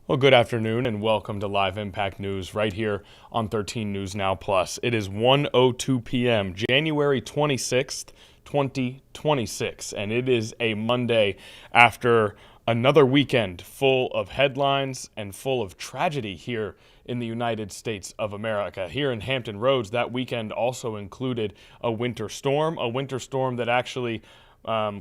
Well, good afternoon and welcome to Live Impact News right here on 13 News Now Plus. It is 1:02 p.m., January 26th, 2026, and it is a Monday after another weekend full of headlines and full of tragedy here in the United States of America. Here in Hampton Roads, that weekend also included a winter storm that actually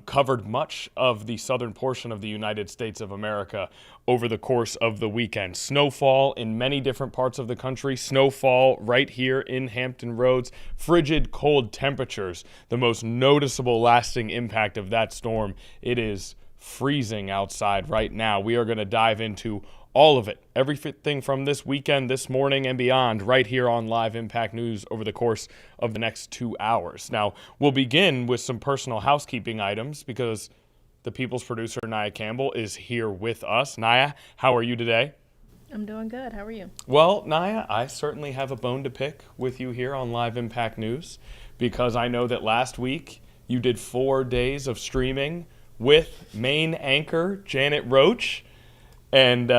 covered much of the southern portion of the United States of America over the course of the weekend. Snowfall in many different parts of the country, snowfall right here in Hampton Roads, frigid cold temperatures. The most noticeable lasting impact of that storm, it is freezing outside right now. We are going to dive into all of it, everything from this weekend, this morning, and beyond, right here on Live Impact News over the course of the next 2 hours. Now, we'll begin with some personal housekeeping items because the People's producer, Naya Campbell, is here with us. Naya, how are you today? I'm doing good. How are you? Well, Naya, I certainly have a bone to pick with you here on Live Impact News because I know that last week you did 4 days of streaming with main anchor Janet Roach. And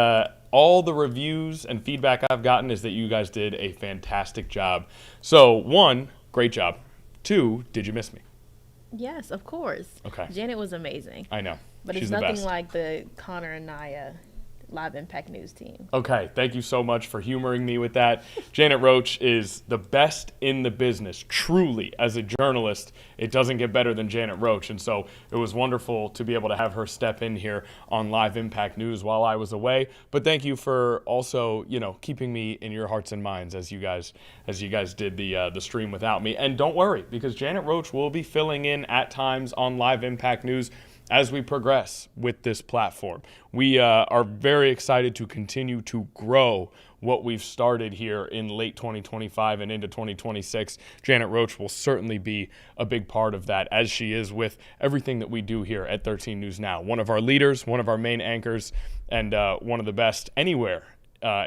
all the reviews and feedback I've gotten is that you guys did a fantastic job. So, 1, great job. 2, did you miss me? Yes, of course. Okay. Janet was amazing. I know. But She's it's the nothing best. like the Connor and Naya Live Impact News team. Okay, thank you so much for humoring me with that. Janet Roach is the best in the business. Truly, as a journalist, it doesn't get better than Janet Roach. And so it was wonderful to be able to have her step in here on Live Impact News while I was away. But thank you for also, keeping me in your hearts and minds as you guys did the stream without me. And don't worry, because Janet Roach will be filling in at times on Live Impact News as we progress with this platform. We are very excited to continue to grow what we've started here in late 2025 and into 2026. Janet Roach will certainly be a big part of that, as she is with everything that we do here at 13 News Now. One of our leaders, one of our main anchors, and one of the best anywhere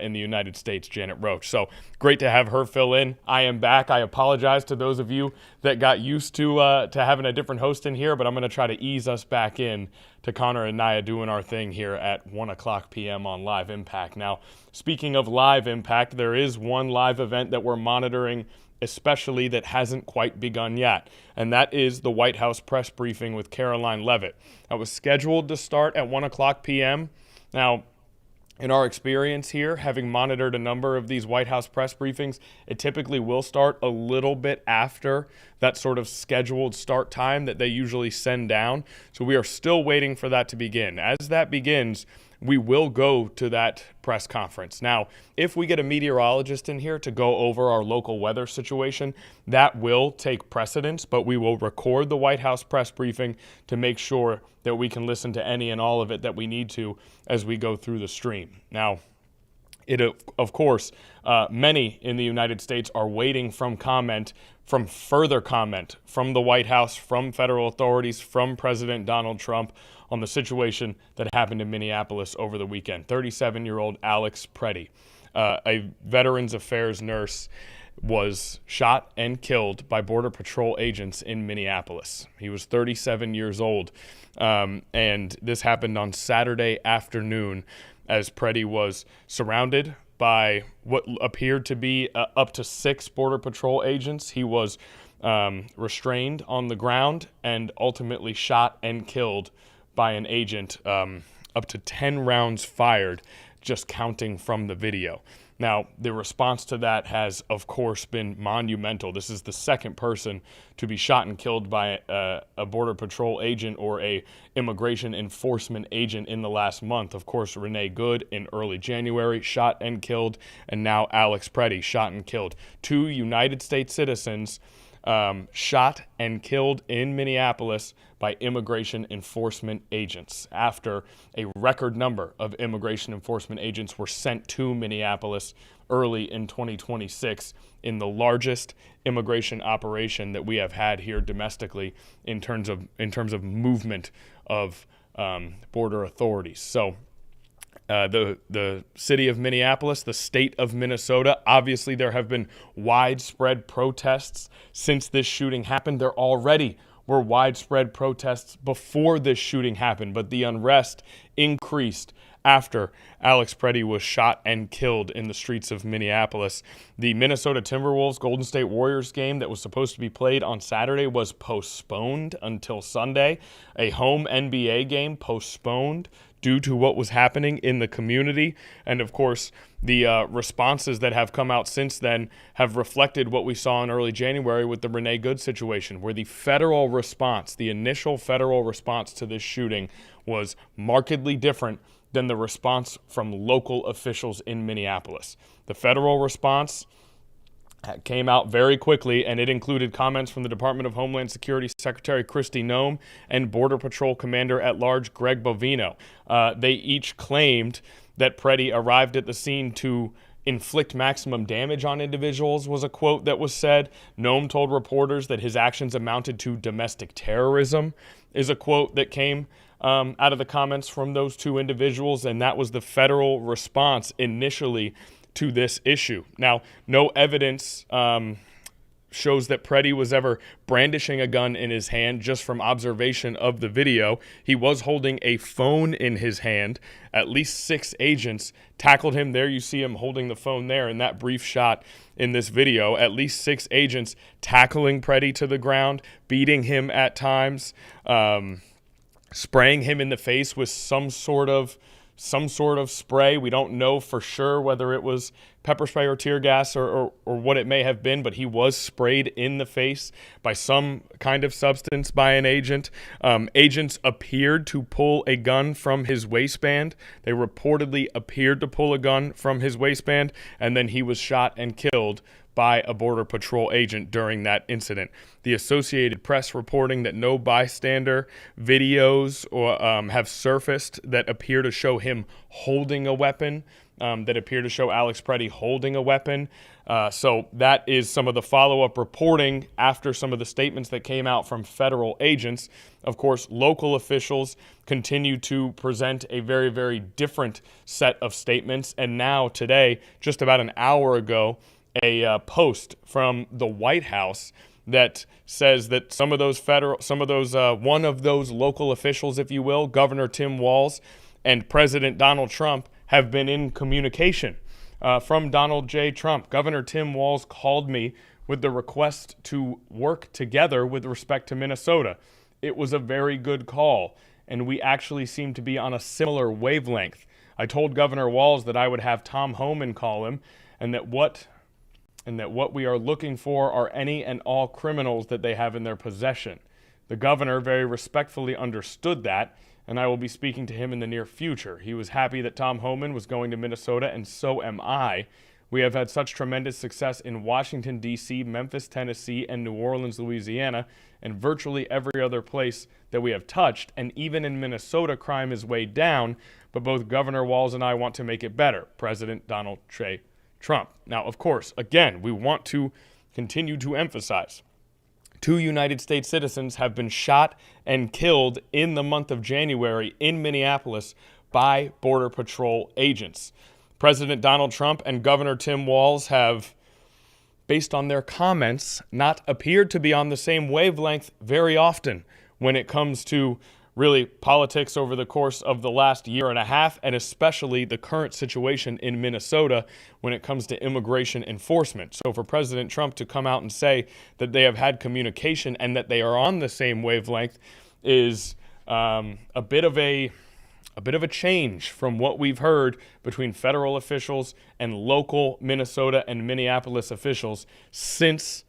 in the United States, Janet Roach. So great to have her fill in. I am back. I apologize to those of you that got used to having a different host in here, but I'm going to try to ease us back in to Connor and Naya doing our thing here at 1 o'clock p.m. on Live Impact. Now, speaking of Live Impact, there is one live event that we're monitoring especially that hasn't quite begun yet, and that is the White House press briefing with Caroline Leavitt. That was scheduled to start at 1 o'clock p.m. Now, in our experience here, having monitored a number of these White House press briefings, it typically will start a little bit after that sort of scheduled start time that they usually send down. So we are still waiting for that to begin. As that begins, we will go to that press conference. Now, if we get a meteorologist in here to go over our local weather situation, that will take precedence, but we will record the White House press briefing to make sure that we can listen to any and all of it that we need to as we go through the stream. Now, of course, many in the United States are waiting from further comment from the White House, from federal authorities, from President Donald Trump on the situation that happened in Minneapolis over the weekend. 37-year-old Alex Preddy, a Veterans Affairs nurse, was shot and killed by Border Patrol agents in Minneapolis. He was 37 years old, and this happened on Saturday afternoon as Preddy was surrounded by what appeared to be up to 6 Border Patrol agents. He was restrained on the ground and ultimately shot and killed by an agent, up to 10 rounds fired, just counting from the video. Now, the response to that has, of course, been monumental. This is the second person to be shot and killed by a Border Patrol agent or a immigration enforcement agent in the last month. Of course, Renee Good in early January, shot and killed, and now Alex Preddy, shot and killed. 2 United States citizens shot and killed in Minneapolis by immigration enforcement agents after a record number of immigration enforcement agents were sent to Minneapolis early in 2026 in the largest immigration operation that we have had here domestically in terms of movement of border authorities. So the city of Minneapolis, the state of Minnesota, obviously there have been widespread protests since this shooting happened. There already were widespread protests before this shooting happened, but the unrest increased after Alex Preddy was shot and killed in the streets of Minneapolis. The Minnesota Timberwolves Golden State Warriors game that was supposed to be played on Saturday was postponed until Sunday. A home NBA game postponed due to what was happening in the community. And of course, the responses that have come out since then have reflected what we saw in early January with the Renee Good situation, where the federal response, the initial federal response to this shooting was markedly different than the response from local officials in Minneapolis. The federal response came out very quickly, and it included comments from the Department of Homeland Security Secretary Kristi Noem and Border Patrol Commander-at-Large Greg Bovino. They each claimed that Preddy arrived at the scene to inflict maximum damage on individuals, was a quote that was said. Noem told reporters that his actions amounted to domestic terrorism, is a quote that came out of the comments from those two individuals, and that was the federal response initially to this issue. Now, no evidence shows that Preddy was ever brandishing a gun in his hand just from observation of the video. He was holding a phone in his hand. At least 6 agents tackled him. There you see him holding the phone there in that brief shot in this video. At least 6 agents tackling Preddy to the ground, beating him at times, spraying him in the face with some sort of spray. We don't know for sure whether it was pepper spray or tear gas or what it may have been, but he was sprayed in the face by some kind of substance by an agent. Agents appeared to pull a gun from his waistband. They reportedly appeared to pull a gun from his waistband, and then he was shot and killed by a Border Patrol agent during that incident. The Associated Press reporting that no bystander videos have surfaced that appear to show him holding a weapon, that appear to show Alex Preddy holding a weapon. So that is some of the follow-up reporting after some of the statements that came out from federal agents. Of course, local officials continue to present a very, very different set of statements. And now today, just about an hour ago, a post from the White House that says that one of those local officials, if you will, Governor Tim Walz and President Donald Trump, have been in communication from Donald J. Trump. Governor Tim Walz called me with the request to work together with respect to Minnesota. It was a very good call, and we actually seem to be on a similar wavelength. I told Governor Walz that I would have Tom Homan call him, and that what we are looking for are any and all criminals that they have in their possession. The governor very respectfully understood that, and I will be speaking to him in the near future. He was happy that Tom Homan was going to Minnesota, and so am I. We have had such tremendous success in Washington, D.C., Memphis, Tennessee, and New Orleans, Louisiana, and virtually every other place that we have touched. And even in Minnesota, crime is way down, but both Governor Walz and I want to make it better. President Donald J. Trump. Now, of course, again, we want to continue to emphasize 2 United States citizens have been shot and killed in the month of January in Minneapolis by Border Patrol agents. President Donald Trump and Governor Tim Walz have, based on their comments, not appeared to be on the same wavelength very often when it comes to really politics over the course of the last year and a half, and especially the current situation in Minnesota when it comes to immigration enforcement. So for President Trump to come out and say that they have had communication and that they are on the same wavelength is a bit of a change from what we've heard between federal officials and local Minnesota and Minneapolis officials since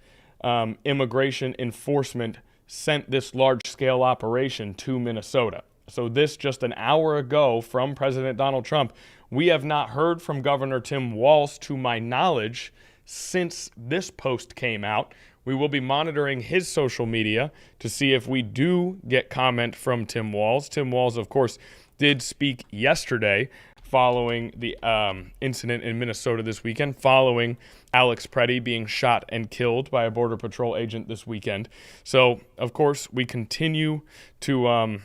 immigration enforcement sent this large-scale operation to Minnesota. So this just an hour ago from President Donald Trump. We have not heard from Governor Tim Walz, to my knowledge, since this post came out. We will be monitoring his social media to see if we do get comment from Tim Walz. Tim Walz, of course, did speak yesterday following the incident in Minnesota this weekend, following Alex Preddy being shot and killed by a Border Patrol agent this weekend. So, of course, we continue to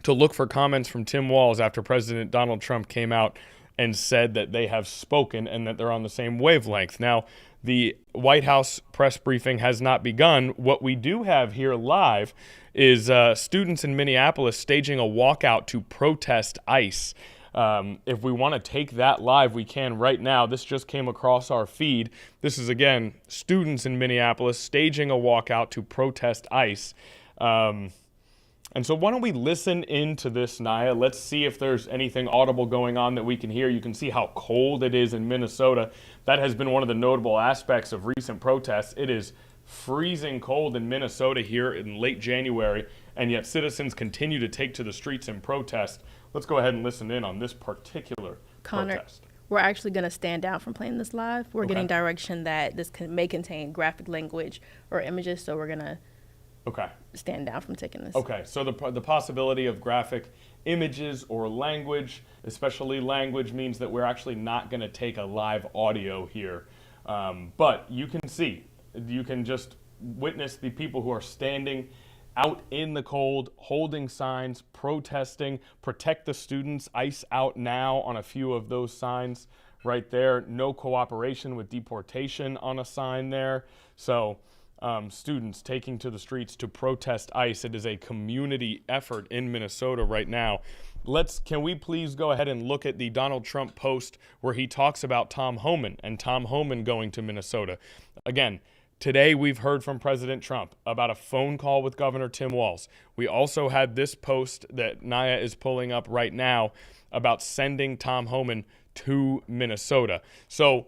look for comments from Tim Walz after President Donald Trump came out and said that they have spoken and that they're on the same wavelength. Now, the White House press briefing has not begun. What we do have here live is students in Minneapolis staging a walkout to protest ICE. If we want to take that live, we can right now. This just came across our feed. This is, again, students in Minneapolis staging a walkout to protest ICE. And so why don't we listen into this, Naya? Let's see if there's anything audible going on that we can hear. You can see how cold it is in Minnesota. That has been one of the notable aspects of recent protests. It is freezing cold in Minnesota here in late January, and yet citizens continue to take to the streets and protest. Let's go ahead and listen in on this particular protest. We're actually going to stand down from playing this live. We're getting direction that this may contain graphic language or images, so we're going to stand down from taking this. Okay, so the possibility of graphic images or language, especially language, means that we're actually not going to take a live audio here. But you can see, you can just witness the people who are standing out in the cold, holding signs, protesting, protect the students, ICE out now on a few of those signs right there. No cooperation with deportation on a sign there. So students taking to the streets to protest ICE. It is a community effort in Minnesota right now. Can we please go ahead and look at the Donald Trump post where he talks about Tom Homan and Tom Homan going to Minnesota. Again, today we've heard from President Trump about a phone call with Governor Tim Walz. We also had this post that Naya is pulling up right now about sending Tom Homan to Minnesota. So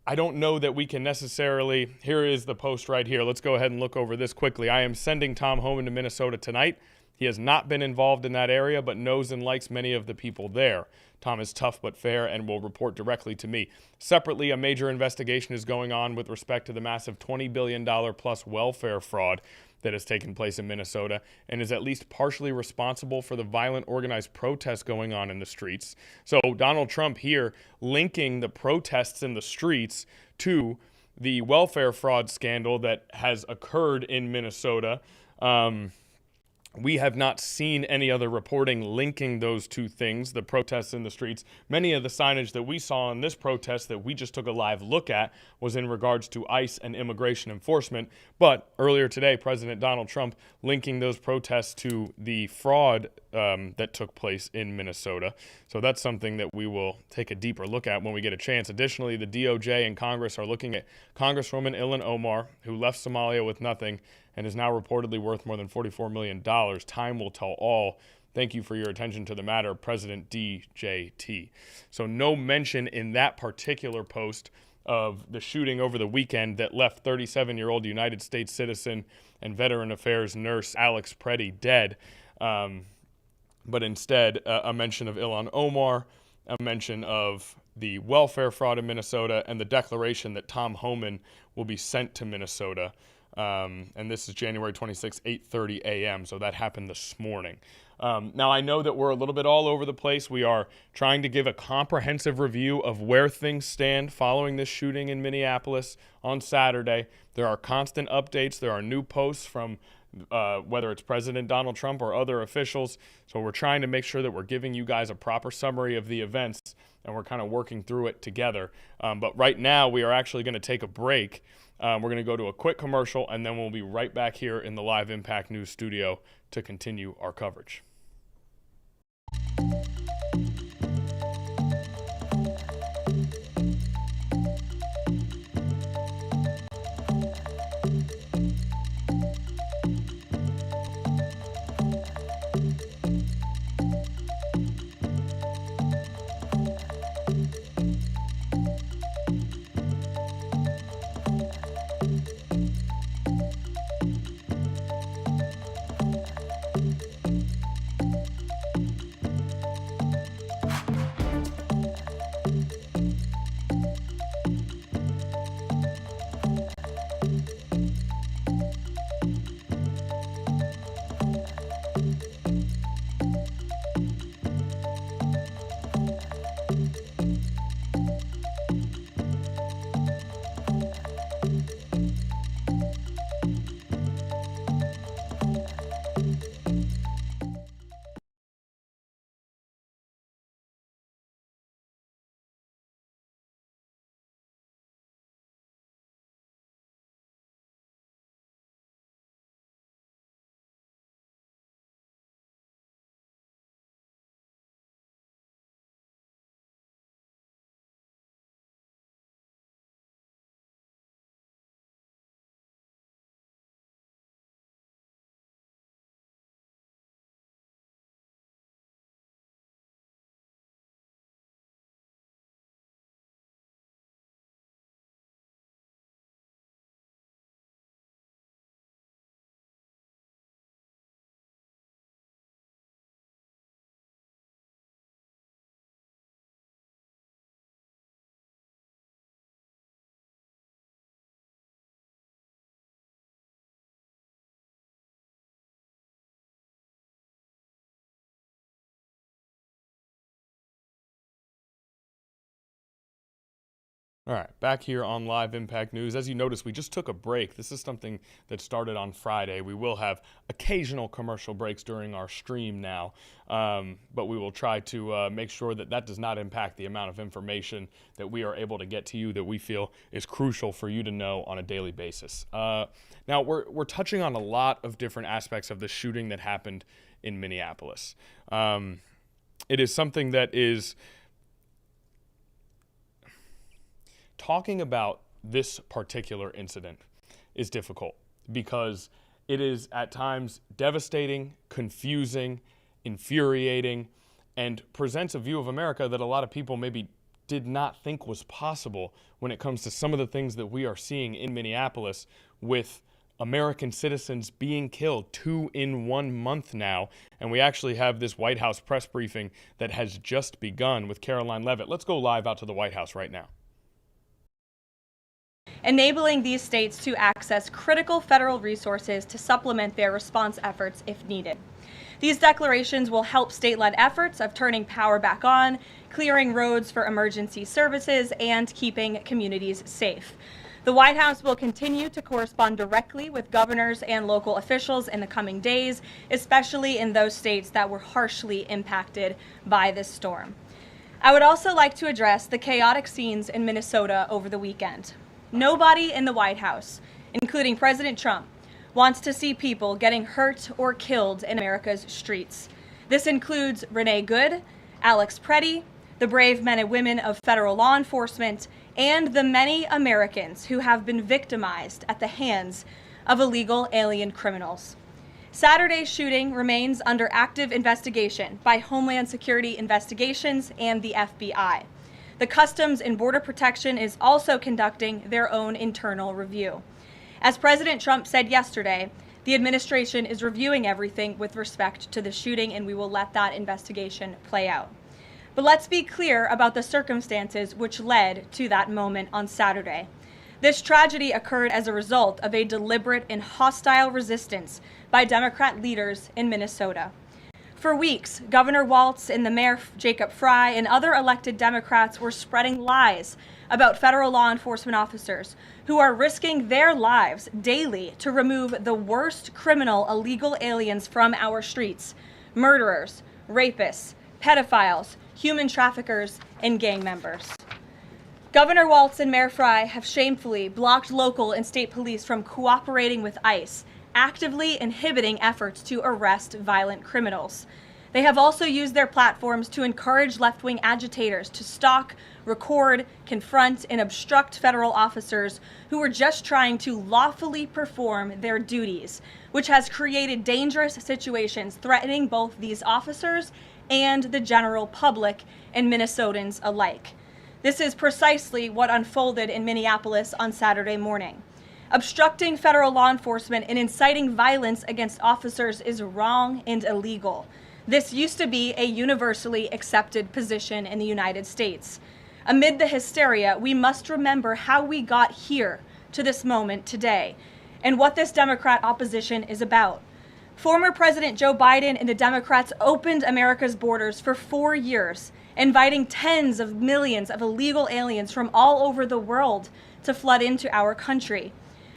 I don't know that we can necessarily, here is the post right here. Let's go ahead and look over this quickly. I am sending Tom Homan to Minnesota tonight. He has not been involved in that area, but knows and likes many of the people there. Tom is tough but fair and will report directly to me. Separately, a major investigation is going on with respect to the massive $20 billion plus welfare fraud that has taken place in Minnesota and is at least partially responsible for the violent organized protests going on in the streets. So Donald Trump here linking the protests in the streets to the welfare fraud scandal that has occurred in Minnesota. We have not seen any other reporting linking those two things, the protests in the streets. Many of the signage that we saw in this protest that we just took a live look at was in regards to ICE and immigration enforcement. But earlier today, President Donald Trump linking those protests to the fraud that took place in Minnesota. So that's something that we will take a deeper look at when we get a chance. Additionally, the DOJ and Congress are looking at Congresswoman Ilhan Omar, who left Somalia with nothing and is now reportedly worth more than $44 million. Time will tell all. Thank you for your attention to the matter, President DJT. So no mention in that particular post of the shooting over the weekend that left 37-year-old United States citizen and Veteran Affairs nurse Alex Preddy dead. But instead, a mention of Ilhan Omar, a mention of the welfare fraud in Minnesota, and the declaration that Tom Homan will be sent to Minnesota. And this is January 26, 8:30 a.m., so that happened this morning. Now, I know that we're a little bit all over the place. We are trying to give a comprehensive review of where things stand following this shooting in Minneapolis on Saturday. There are constant updates. There are new posts from whether it's President Donald Trump or other officials. So we're trying to make sure that we're giving you guys a proper summary of the events, and we're kind of working through it together. But right now, we are actually going to take a break. We're going to go to a quick commercial, and then we'll be right back here in the Live Impact News studio to continue our coverage. All right, back here on Live Impact News. As you notice, we just took a break. This is something that started on Friday. We will have occasional commercial breaks during our stream now, but we will try to make sure that that does not impact the amount of information that we are able to get to you that we feel is crucial for you to know on a daily basis. Now, we're touching on a lot of different aspects of the shooting that happened in Minneapolis. It is something that is... Talking about this particular incident is difficult because it is at times devastating, confusing, infuriating, and presents a view of America that a lot of people maybe did not think was possible when it comes to some of the things that we are seeing in Minneapolis with American citizens being killed 2 in 1 month now. And we actually have this White House press briefing that has just begun with Caroline Leavitt. Let's go live out to the White House right now. Enabling these states to access critical federal resources to supplement their response efforts if needed. These declarations will help state-led efforts of turning power back on, clearing roads for emergency services, and keeping communities safe. The White House will continue to correspond directly with governors and local officials in the coming days, especially in those states that were harshly impacted by this storm. I would also like to address the chaotic scenes in Minnesota over the weekend. Nobody in the White House, including President Trump, wants to see people getting hurt or killed in America's streets. This includes Renee Good, Alex Preddy, the brave men and women of federal law enforcement, and the many Americans who have been victimized at the hands of illegal alien criminals. Saturday's shooting remains under active investigation by Homeland Security Investigations and the FBI. The Customs and Border Protection is also conducting their own internal review. As President Trump said yesterday, the administration is reviewing everything with respect to the shooting, and we will let that investigation play out. But let's be clear about the circumstances which led to that moment on Saturday. This tragedy occurred as a result of a deliberate and hostile resistance by Democrat leaders in Minnesota. For weeks, Governor Walz and the Mayor Jacob Fry and other elected Democrats were spreading lies about federal law enforcement officers who are risking their lives daily to remove the worst criminal illegal aliens from our streets: murderers, rapists, pedophiles, human traffickers, and gang members. Governor Walz and Mayor Fry have shamefully blocked local and state police from cooperating with ICE, actively inhibiting efforts to arrest violent criminals. They have also used their platforms to encourage left-wing agitators to stalk, record, confront, and obstruct federal officers who are just trying to lawfully perform their duties, which has created dangerous situations threatening both these officers and the general public and Minnesotans alike. This is precisely what unfolded in Minneapolis on Saturday morning. Obstructing federal law enforcement and inciting violence against officers is wrong and illegal. This used to be a universally accepted position in the United States. Amid the hysteria, we must remember how we got here to this moment today and what this Democrat opposition is about. Former President Joe Biden and the Democrats opened America's borders for 4 years, inviting tens of millions of illegal aliens from all over the world to flood into our country.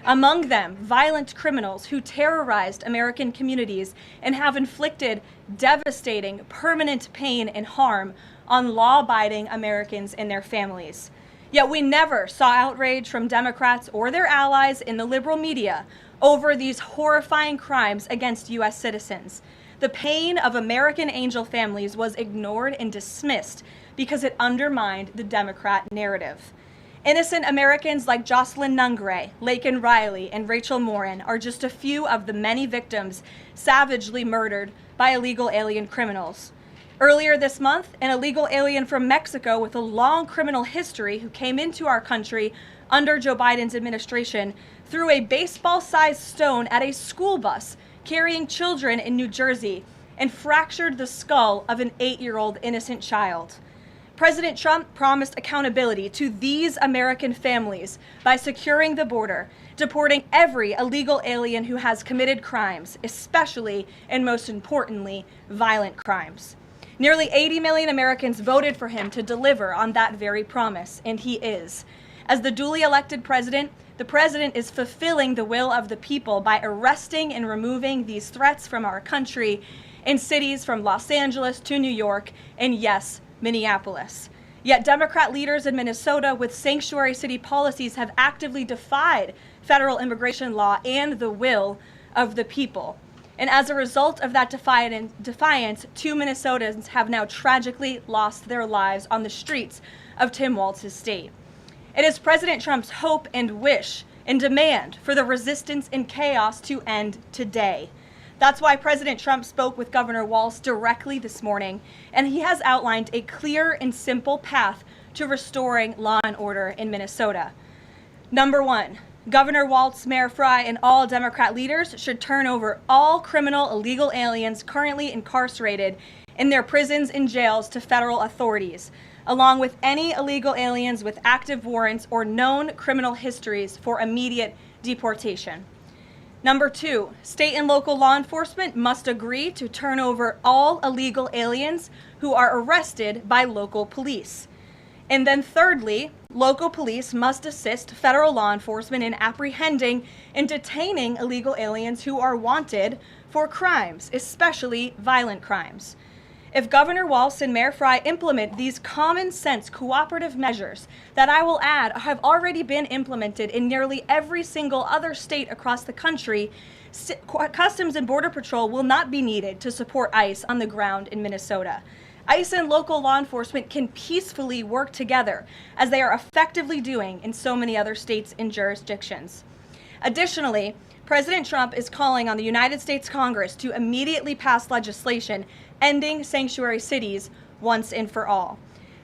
Among them, violent criminals who terrorized American communities and have inflicted devastating, permanent pain and harm on law-abiding Americans and their families. Yet we never saw outrage from Democrats or their allies in the liberal media over these horrifying crimes against U.S. citizens. The pain of American angel families was ignored and dismissed because it undermined the Democrat narrative. Innocent Americans like Jocelyn Nungray, Laken Riley, and Rachel Morin are just a few of the many victims savagely murdered by illegal alien criminals. Earlier this month, an illegal alien from Mexico with a long criminal history who came into our country under Joe Biden's administration threw a baseball-sized stone at a school bus carrying children in New Jersey and fractured the skull of an 8-year-old innocent child. President Trump promised accountability to these American families by securing the border, deporting every illegal alien who has committed crimes, especially and most importantly, violent crimes. Nearly 80 million Americans voted for him to deliver on that very promise, and he is. As the duly elected president, the president is fulfilling the will of the people by arresting and removing these threats from our country in cities from Los Angeles to New York and, yes, Minneapolis. Yet Democrat leaders in Minnesota with sanctuary city policies have actively defied federal immigration law and the will of the people. And as a result of that defiance, 2 Minnesotans have now tragically lost their lives on the streets of Tim Walz's state. It is President Trump's hope and wish and demand for the resistance and chaos to end today. That's why President Trump spoke with Governor Walz directly this morning, and he has outlined a clear and simple path to restoring law and order in Minnesota. Number 1, Governor Walz, Mayor Frey, and all Democrat leaders should turn over all criminal illegal aliens currently incarcerated in their prisons and jails to federal authorities, along with any illegal aliens with active warrants or known criminal histories for immediate deportation. Number 2, state and local law enforcement must agree to turn over all illegal aliens who are arrested by local police. And then thirdly, local police must assist federal law enforcement in apprehending and detaining illegal aliens who are wanted for crimes, especially violent crimes. If Governor Walz and Mayor Frey implement these common sense cooperative measures that I will add have already been implemented in nearly every single other state across the country, Customs and Border Patrol will not be needed to support ICE on the ground in Minnesota. ICE and local law enforcement can peacefully work together, as they are effectively doing in so many other states and jurisdictions. Additionally, President Trump is calling on the United States Congress to immediately pass legislation ending sanctuary cities once and for all.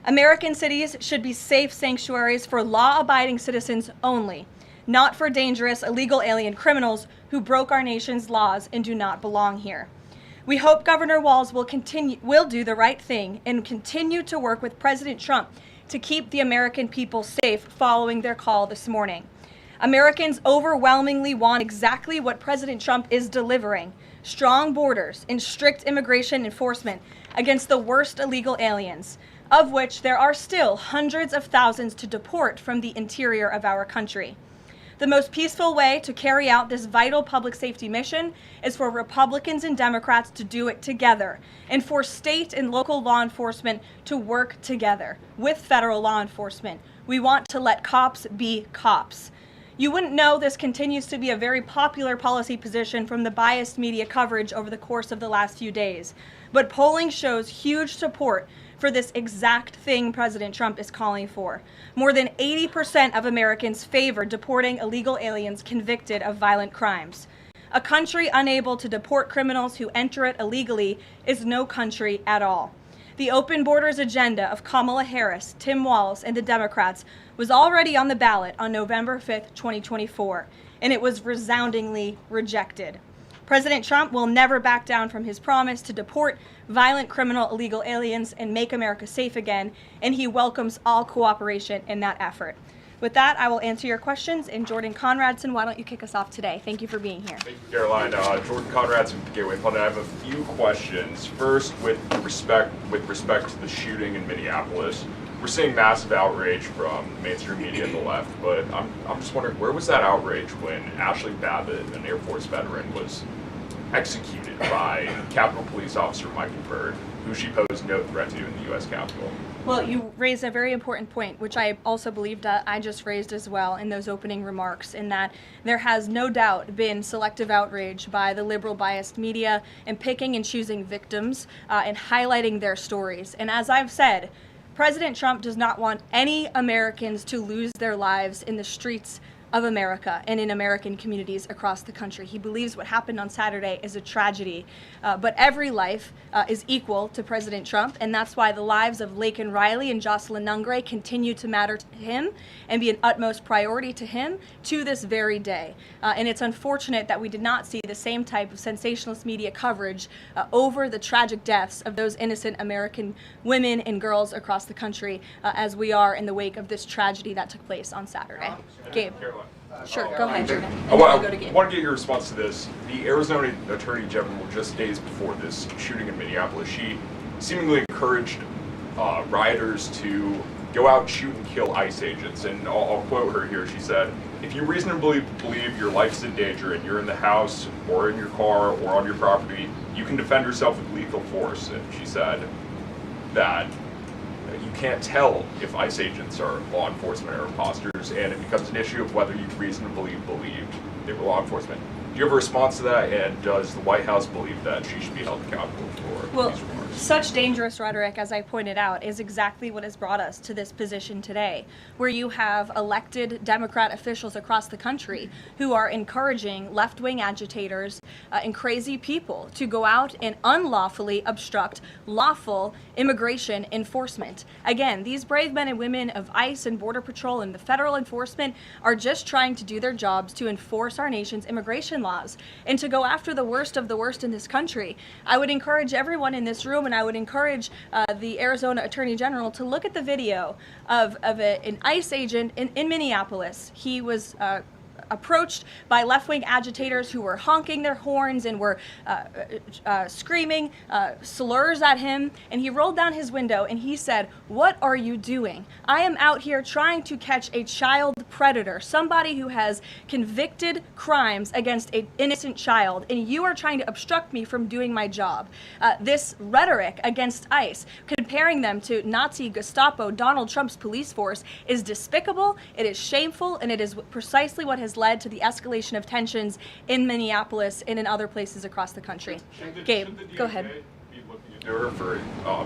American cities should be safe sanctuaries for law-abiding citizens only, not for dangerous illegal alien criminals who broke our nation's laws and do not belong here. We hope Governor Walz will do the right thing and continue to work with President Trump to keep the American people safe following their call this morning. Americans overwhelmingly want exactly what President Trump is delivering: strong borders and strict immigration enforcement against the worst illegal aliens, of which there are still hundreds of thousands to deport from the interior of our country. The most peaceful way to carry out this vital public safety mission is for Republicans and Democrats to do it together, and for state and local law enforcement to work together with federal law enforcement. We want to let cops be cops. You wouldn't know this continues to be a very popular policy position from the biased media coverage over the course of the last few days, but polling shows huge support for this exact thing President Trump is calling for. More than 80% of Americans favor deporting illegal aliens convicted of violent crimes. A country unable to deport criminals who enter it illegally is no country at all. The open borders agenda of Kamala Harris, Tim Walz, and the Democrats was already on the ballot on November 5th, 2024, and it was resoundingly rejected. President Trump will never back down from his promise to deport violent criminal illegal aliens and make America safe again, and he welcomes all cooperation in that effort. With that, I will answer your questions. And Jordan Conradson, why don't you kick us off today? Thank you for being here. Thank you, Caroline. Jordan Conradson with Gateway Pundit. I have a few questions. First, with respect to the shooting in Minneapolis, we're seeing massive outrage from mainstream media and the left, but I'm just wondering, where was that outrage when Ashley Babbitt, an Air Force veteran, was executed by Capitol Police Officer Michael Byrd, who she posed no threat to in the U.S. Capitol? Well, you raised a very important point, which I also believed I just raised as well in those opening remarks, in that there has no doubt been selective outrage by the liberal biased media in picking and choosing victims and highlighting their stories. And as I've said, President Trump does not want any Americans to lose their lives in the streets of America and in American communities across the country. He believes what happened on Saturday is a tragedy, but every life is equal to President Trump, and that's why the lives of Laken Riley and Jocelyn Nungray continue to matter to him and be an utmost priority to him to this very day. And it's unfortunate that we did not see the same type of sensationalist media coverage over the tragic deaths of those innocent American women and girls across the country as we are in the wake of this tragedy that took place on Saturday. Gabe. Sure, go ahead, Jordan. I want to get your response to this. The Arizona Attorney General, just days before this shooting in Minneapolis, she seemingly encouraged rioters to go out, shoot, and kill ICE agents. And I'll quote her here. She said, "If you reasonably believe your life is in danger and you're in the house or in your car or on your property, you can defend yourself with lethal force." And she said that you can't tell if ICE agents are law enforcement or imposters, and it becomes an issue of whether you reasonably believed they were law enforcement. Do you have a response to that, and does the White House believe that she should be held accountable for these remarks? Such dangerous rhetoric, as I pointed out, is exactly what has brought us to this position today, where you have elected Democrat officials across the country who are encouraging left-wing agitators and crazy people to go out and unlawfully obstruct lawful immigration enforcement. Again, these brave men and women of ICE and Border Patrol and the federal enforcement are just trying to do their jobs to enforce our nation's immigration laws and to go after the worst of the worst in this country. I would encourage everyone in this room, and I would encourage the Arizona Attorney General to look at the video of an ICE agent in Minneapolis. He was approached by left-wing agitators who were honking their horns and were screaming slurs at him, and he rolled down his window and he said, "What are you doing? I am out here trying to catch a child predator, somebody who has convicted crimes against an innocent child, and you are trying to obstruct me from doing my job." This rhetoric against ICE, comparing them to Nazi Gestapo, Donald Trump's police force, is despicable, it is shameful, and it is precisely what has led to the escalation of tensions in Minneapolis and in other places across the country. Gabe, go ahead. Be looking into her for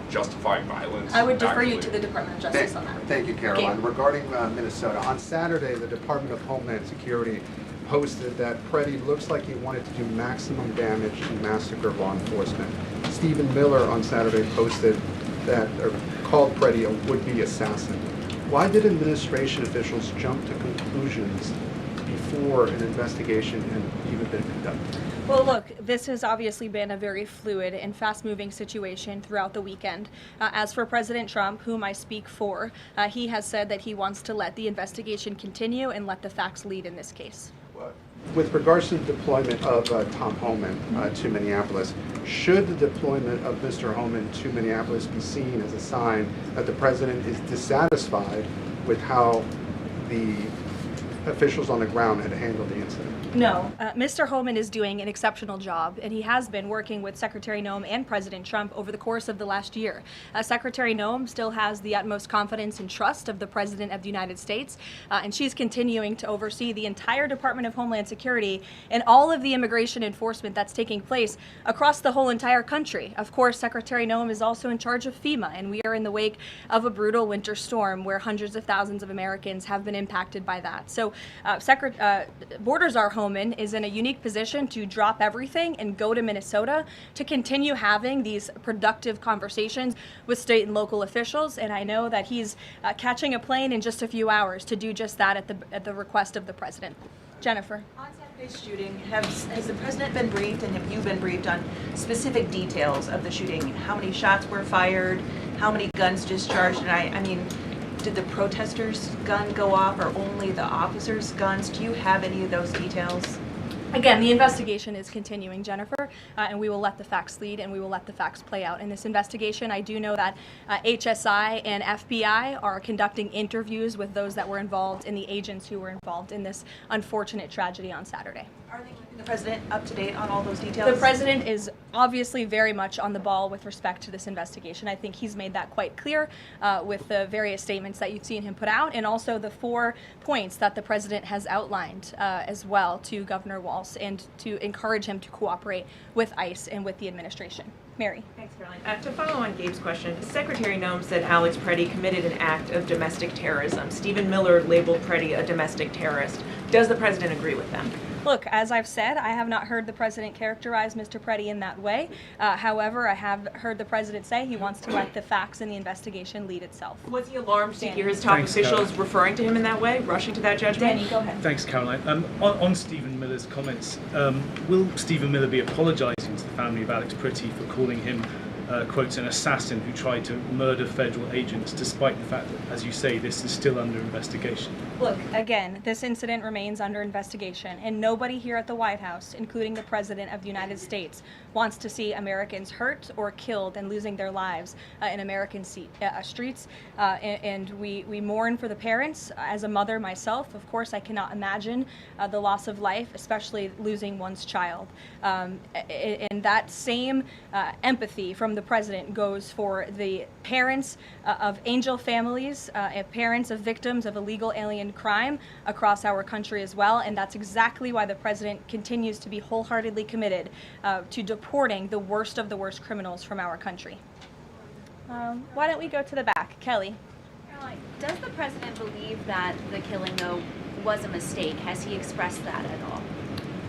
justifying violence? I would defer you to the Department of Justice on that. Thank you, Caroline. Gabe. Regarding Minnesota, on Saturday, the Department of Homeland Security posted that Preddy looks like he wanted to do maximum damage and massacre law enforcement. Stephen Miller on Saturday posted that, or called Preddy a would-be assassin. Why did administration officials jump to conclusions before an investigation had even been conducted? Well, look, this has obviously been a very fluid and fast-moving situation throughout the weekend. As for President Trump, whom I speak for, he has said that he wants to let the investigation continue and let the facts lead in this case. With regards to the deployment of Tom Homan to Minneapolis, should the deployment of Mr. Homan to Minneapolis be seen as a sign that the president is dissatisfied with how the officials on the ground had handled the incident? No, Mr. Homan is doing an exceptional job, and he has been working with Secretary Noem and President Trump over the course of the last year. Secretary Noem still has the utmost confidence and trust of the President of the United States, and she's continuing to oversee the entire Department of Homeland Security and all of the immigration enforcement that's taking place across the whole entire country. Of course, Secretary Noem is also in charge of FEMA, and we are in the wake of a brutal winter storm where hundreds of thousands of Americans have been impacted by that. So Borders Are Homan is in a unique position to drop everything and go to Minnesota to continue having these productive conversations with state and local officials. And I know that he's catching a plane in just a few hours to do just that at the request of the president. Jennifer. On Saturday's shooting, has the president been briefed, and have you been briefed on specific details of the shooting? How many shots were fired? How many guns discharged? And I mean, did the protesters' gun go off, or only the officers' guns? Do you have any of those details? Again, the investigation is continuing, Jennifer, and we will let the facts lead, and we will let the facts play out in this investigation. I do know that HSI and FBI are conducting interviews with those that were involved and the agents who were involved in this unfortunate tragedy on Saturday. Are they keeping the president up to date on all those details? The president is obviously very much on the ball with respect to this investigation. I think he's made that quite clear with the various statements that you've seen him put out, and also the 4 points that the president has outlined as well to Governor Walz, and to encourage him to cooperate with ICE and with the administration. Mary. Thanks, Caroline. To follow on Gabe's question, Secretary Noem said Alex Preddy committed an act of domestic terrorism. Stephen Miller labeled Preddy a domestic terrorist. Does the president agree with them? Look, as I've said, I have not heard the president characterize Mr. Preddy in that way. However, I have heard the president say he wants to let the facts in the investigation lead itself. Was he alarmed to hear his top officials referring to him in that way, rushing to that judgment? Danny, go ahead. Thanks, Caroline. On Stephen Miller's comments, will Stephen Miller be apologising to the family of Alex Preddy for calling him quotes, an assassin who tried to murder federal agents, despite the fact that, as you say, this is still under investigation? Look, again, this incident remains under investigation, and nobody here at the White House, including the President of the United States, wants to see Americans hurt or killed and losing their lives in American streets. And we mourn for the parents. As a mother myself, of course, I cannot imagine the loss of life, especially losing one's child. And that same empathy from the President goes for the parents of angel families, parents of victims of illegal alien crime across our country as well. And that's exactly why the President continues to be wholeheartedly committed to deporting the worst of the worst criminals from our country. Why don't we go to the back? Kelly. Caroline, does the President believe that the killing, though, was a mistake? Has he expressed that at all?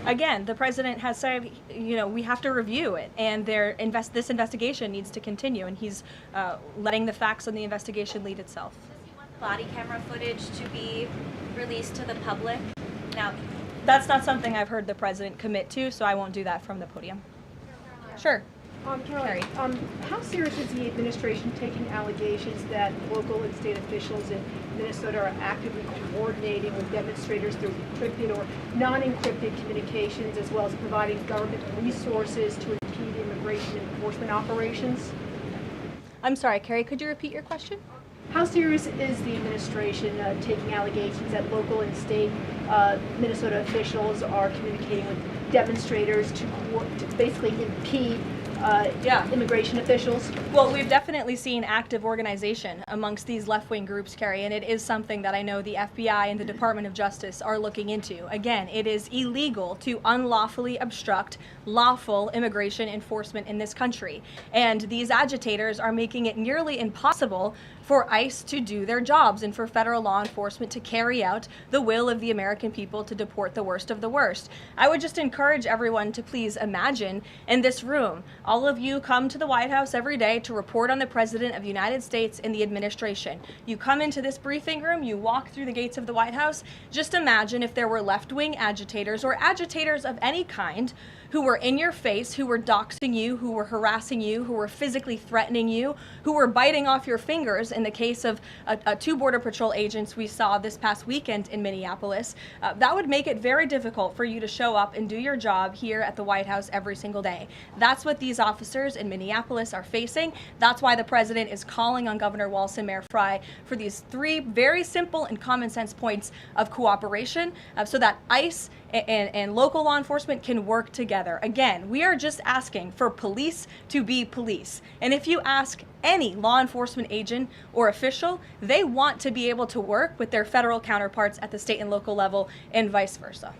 Again, the President has said, we have to review it, and this investigation needs to continue, and he's letting the facts on the investigation lead itself. Does he want the body camera footage to be released to the public? Now, that's not something I've heard the President commit to, so I won't do that from the podium. Sure. Carrie, how serious is the administration taking allegations that local and state officials in Minnesota are actively coordinating with demonstrators through encrypted or non-encrypted communications, as well as providing government resources to impede immigration enforcement operations? I'm sorry, Carrie, could you repeat your question? How serious is the administration taking allegations that local and state Minnesota officials are communicating with demonstrators to basically impede immigration officials? Well, we've definitely seen active organization amongst these left-wing groups, Carrie, and it is something that I know the FBI and the Department of Justice are looking into. Again, it is illegal to unlawfully obstruct lawful immigration enforcement in this country, and these agitators are making it nearly impossible for ICE to do their jobs and for federal law enforcement to carry out the will of the American people to deport the worst of the worst. I would just encourage everyone to please imagine in this room, all of you come to the White House every day to report on the President of the United States and the administration. You come into this briefing room, you walk through the gates of the White House. Just imagine if there were left-wing agitators or agitators of any kind who were in your face, who were doxing you, who were harassing you, who were physically threatening you, who were biting off your fingers in the case of two Border Patrol agents we saw this past weekend in Minneapolis. That would make it very difficult for you to show up and do your job here at the White House every single day. That's what these officers in Minneapolis are facing. That's why the President is calling on Governor Walz and Mayor Frey for these three very simple and common sense points of cooperation so that ICE and local law enforcement can work together. Again, we are just asking for police to be police. And if you ask any law enforcement agent or official, they want to be able to work with their federal counterparts at the state and local level and vice versa.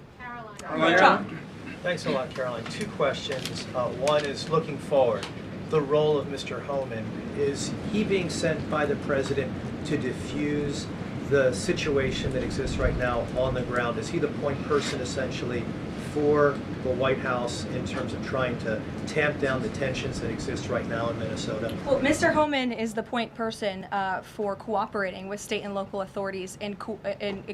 Caroline. Thanks a lot, Caroline. Two questions. One is looking forward. The role of Mr. Homan. Is he being sent by the President to diffuse the situation that exists right now on the ground? Is he the point person essentially for the White House in terms of trying to tamp down the tensions that exist right now in Minnesota? Well, Mr. Homan is the point person for cooperating with state and local authorities and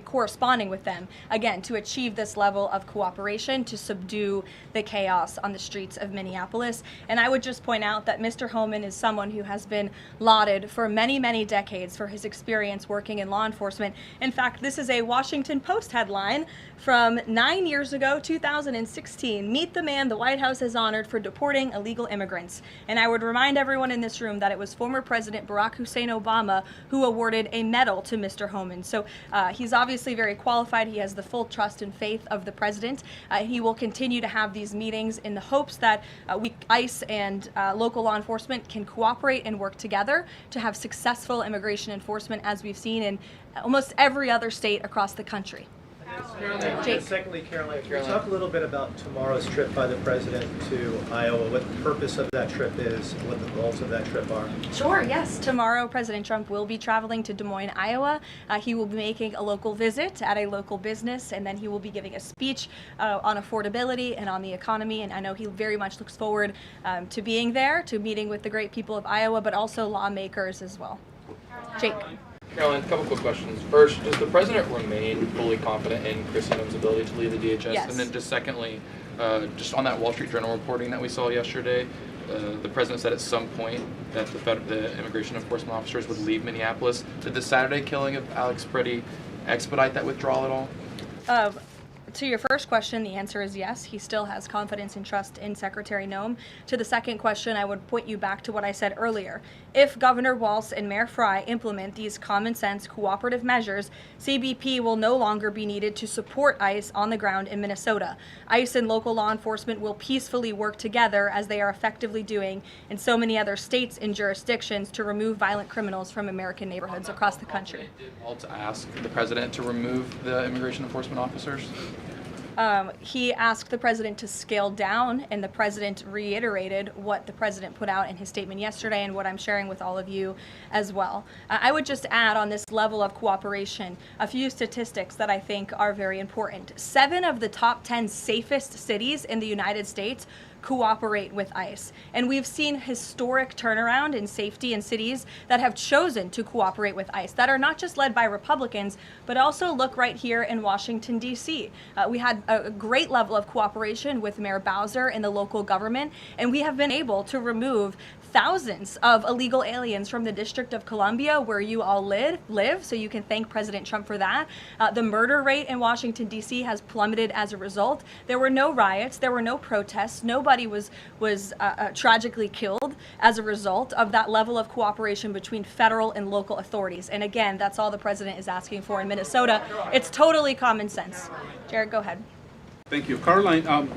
corresponding with them, again, to achieve this level of cooperation to subdue the chaos on the streets of Minneapolis. And I would just point out that Mr. Homan is someone who has been lauded for many, many decades for his experience working in law enforcement. In fact, this is a Washington Post headline from 9 years ago, 2016. Meet the man the White House has honored for deporting illegal immigrants. And I would remind everyone in this room that it was former President Barack Hussein Obama who awarded a medal to Mr. Homan. So he's obviously very qualified. He has the full trust and faith of the President. He will continue to have these meetings in the hopes that ICE and local law enforcement can cooperate and work together to have successful immigration enforcement, as we've seen in almost every other state across the country. And secondly, Caroline, can you talk a little bit about tomorrow's trip by the President to Iowa, what the purpose of that trip is, and what the goals of that trip are? Sure, yes. Tomorrow, President Trump will be traveling to Des Moines, Iowa. He will be making a local visit at a local business, and then he will be giving a speech on affordability and on the economy. And I know he very much looks forward to being there, to meeting with the great people of Iowa, but also lawmakers as well. Jake. Caroline, a couple quick questions. First, does the President remain fully confident in Kristi Noem's ability to lead the DHS? Yes. And then just secondly, just on that Wall Street Journal reporting that we saw yesterday, the president said at some point that the immigration enforcement officers would leave Minneapolis. Did the Saturday killing of Alex Pretty expedite that withdrawal at all? To your first question, the answer is yes. He still has confidence and trust in Secretary Noem. To the second question, I would point you back to what I said earlier. If Governor Walz and Mayor Frey implement these common sense cooperative measures, CBP will no longer be needed to support ICE on the ground in Minnesota. ICE and local law enforcement will peacefully work together, as they are effectively doing in so many other states and jurisdictions, to remove violent criminals from American neighborhoods across the country. Did Walz ask the president to remove the immigration enforcement officers? He asked the president to scale down, and the president reiterated what the president put out in his statement yesterday and what I'm sharing with all of you as well. I would just add on this level of cooperation a few statistics that I think are very important. 7 of the top 10 safest cities in the United States cooperate with ICE. And we've seen historic turnaround in safety in cities that have chosen to cooperate with ICE, that are not just led by Republicans, but also look right here in Washington, D.C. We had a great level of cooperation with Mayor Bowser and the local government, and we have been able to remove thousands of illegal aliens from the District of Columbia, where you all live, so you can thank President Trump for that. The murder rate in Washington, D.C. has plummeted as a result. There were no riots, there were no protests, nobody was tragically killed as a result of that level of cooperation between federal and local authorities. And again, that's all the president is asking for in Minnesota. It's totally common sense. Jared, go ahead. Thank you. Caroline,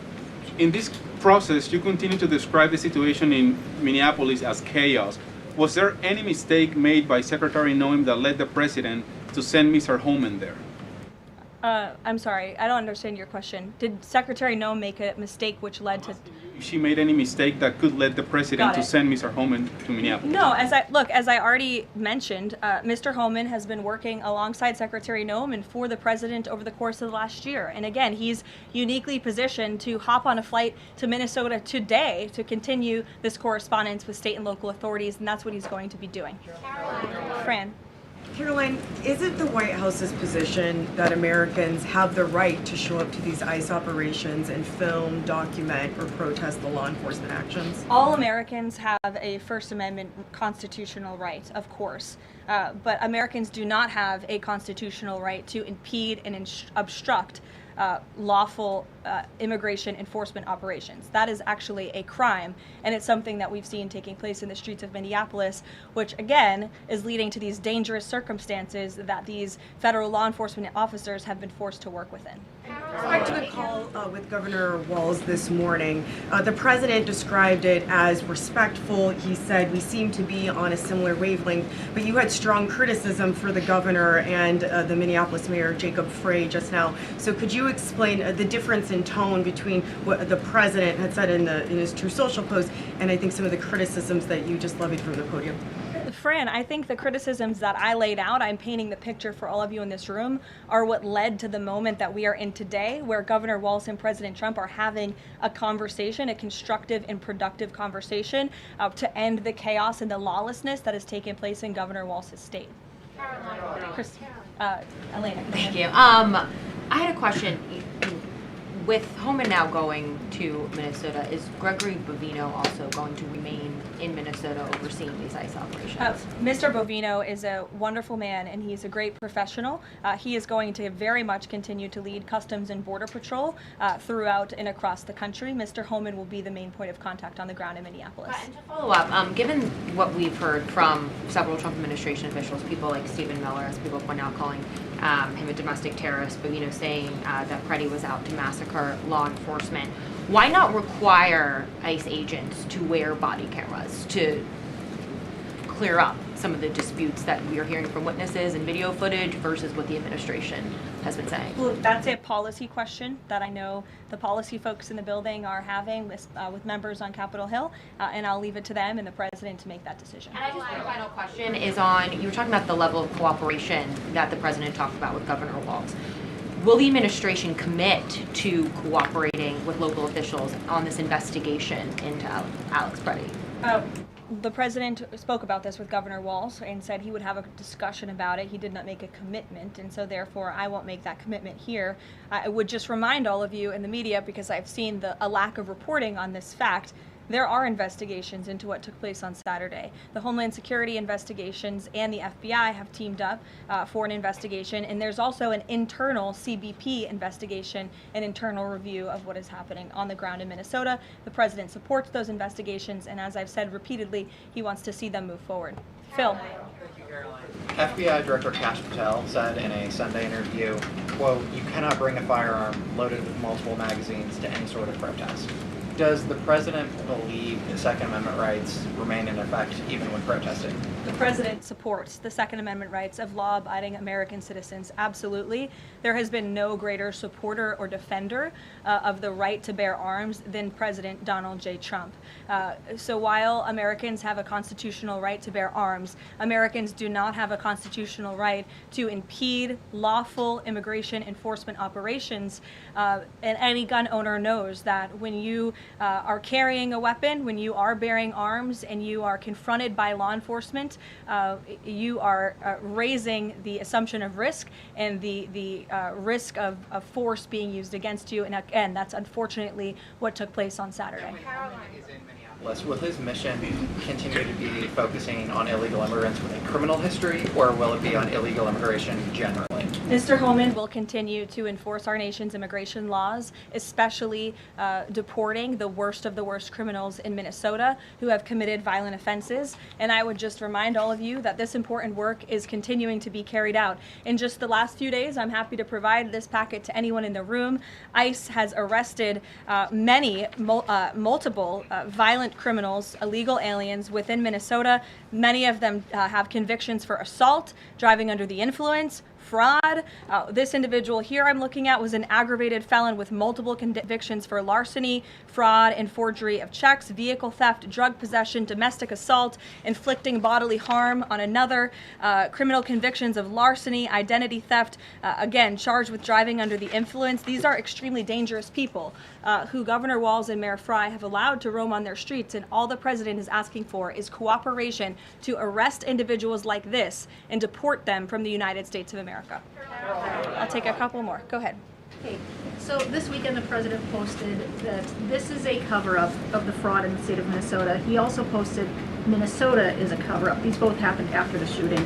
in this process, you continue to describe the situation in Minneapolis as chaos. Was there any mistake made by Secretary Noem that led the president to send Mr. Homan there? I'm sorry, I don't understand your question. Did Secretary Noem make a mistake which led to... If she made any mistake that could lead the president to send Mr. Homan to Minneapolis? No, as I already mentioned, Mr. Homan has been working alongside Secretary Noem and for the president over the course of the last year. And again, he's uniquely positioned to hop on a flight to Minnesota today to continue this correspondence with state and local authorities, and that's what he's going to be doing. Fran. Caroline, is it the White House's position that Americans have the right to show up to these ICE operations and film, document, or protest the law enforcement actions? All Americans have a First Amendment constitutional right, of course, but Americans do not have a constitutional right to impede and obstruct lawful immigration enforcement operations. That is actually a crime, and it's something that we've seen taking place in the streets of Minneapolis, which again is leading to these dangerous circumstances that these federal law enforcement officers have been forced to work within. Back to the call with Governor Walz this morning, the president described it as respectful. He said we seem to be on a similar wavelength, but you had strong criticism for the governor and the Minneapolis mayor, Jacob Frey, just now. So could you explain the difference in tone between what the president had said in his True Social post and I think some of the criticisms that you just levied from the podium? Fran, I think the criticisms that I laid out, I'm painting the picture for all of you in this room, are what led to the moment that we are in today, where Governor Walz and President Trump are having a conversation, a constructive and productive conversation to end the chaos and the lawlessness that has taken place in Governor Walz's state. Elena. Thank you. I had a question. With Homan now going to Minnesota, is Gregory Bovino also going to remain in Minnesota overseeing these ICE operations? Mr. Bovino is a wonderful man, and he's a great professional. He is going to very much continue to lead Customs and Border Patrol throughout and across the country. Mr. Homan will be the main point of contact on the ground in Minneapolis. And to follow up, given what we've heard from several Trump administration officials, people like Stephen Miller, as people point out, calling him a domestic terrorist, Bovino saying that Preddy was out to massacre law enforcement. Why not require ICE agents to wear body cameras to clear up some of the disputes that we are hearing from witnesses and video footage versus what the administration has been saying? Well, that's a policy question that I know the policy folks in the building are having with members on Capitol Hill, and I'll leave it to them and the president to make that decision. And I just have a final question is on, you were talking about the level of cooperation that the president talked about with Governor Walz. Will the administration commit to cooperating with local officials on this investigation into Alex Preddy? The president spoke about this with Governor Walz and said he would have a discussion about it. He did not make a commitment, and so therefore I won't make that commitment here. I would just remind all of you in the media, because I've seen a lack of reporting on this fact, There are investigations into what took place on Saturday. The Homeland Security investigations and the FBI have teamed up for an investigation, and there's also an internal CBP investigation, an internal review of what is happening on the ground in Minnesota. The president supports those investigations, and as I've said repeatedly, he wants to see them move forward. Phil. FBI Director Kash Patel said in a Sunday interview, quote, "You cannot bring a firearm loaded with multiple magazines to any sort of protest." Does the president believe the Second Amendment rights remain in effect even when protesting? The president supports the Second Amendment rights of law-abiding American citizens. Absolutely. There has been no greater supporter or defender of the right to bear arms than President Donald J. Trump. So while Americans have a constitutional right to bear arms, Americans do not have a constitutional right to impede lawful immigration enforcement operations. And any gun owner knows that when you are carrying a weapon, when you are bearing arms, and you are confronted by law enforcement, you are raising the assumption of risk and the risk of force being used against you. And again, that's unfortunately what took place on Saturday. Will his mission continue to be focusing on illegal immigrants with a criminal history, or will it be on illegal immigration generally? Mr. Holman will continue to enforce our nation's immigration laws, especially deporting the worst of the worst criminals in Minnesota who have committed violent offenses. And I would just remind all of you that this important work is continuing to be carried out. In just the last few days, I'm happy to provide this packet to anyone in the room. ICE has arrested multiple violent criminals, illegal aliens within Minnesota. Many of them have convictions for assault, driving under the influence, fraud. This individual here I'm looking at was an aggravated felon with multiple convictions for larceny, fraud, and forgery of checks, vehicle theft, drug possession, domestic assault, inflicting bodily harm on another, criminal convictions of larceny, identity theft, again, charged with driving under the influence. These are extremely dangerous people who Governor Walz and Mayor Frey have allowed to roam on their streets, and all the president is asking for is cooperation to arrest individuals like this and deport them from the United States of America. I'll take a couple more. Go ahead. Okay, so this weekend the president posted that this is a cover-up of the fraud in the state of Minnesota. He also posted Minnesota is a cover-up. These both happened after the shooting.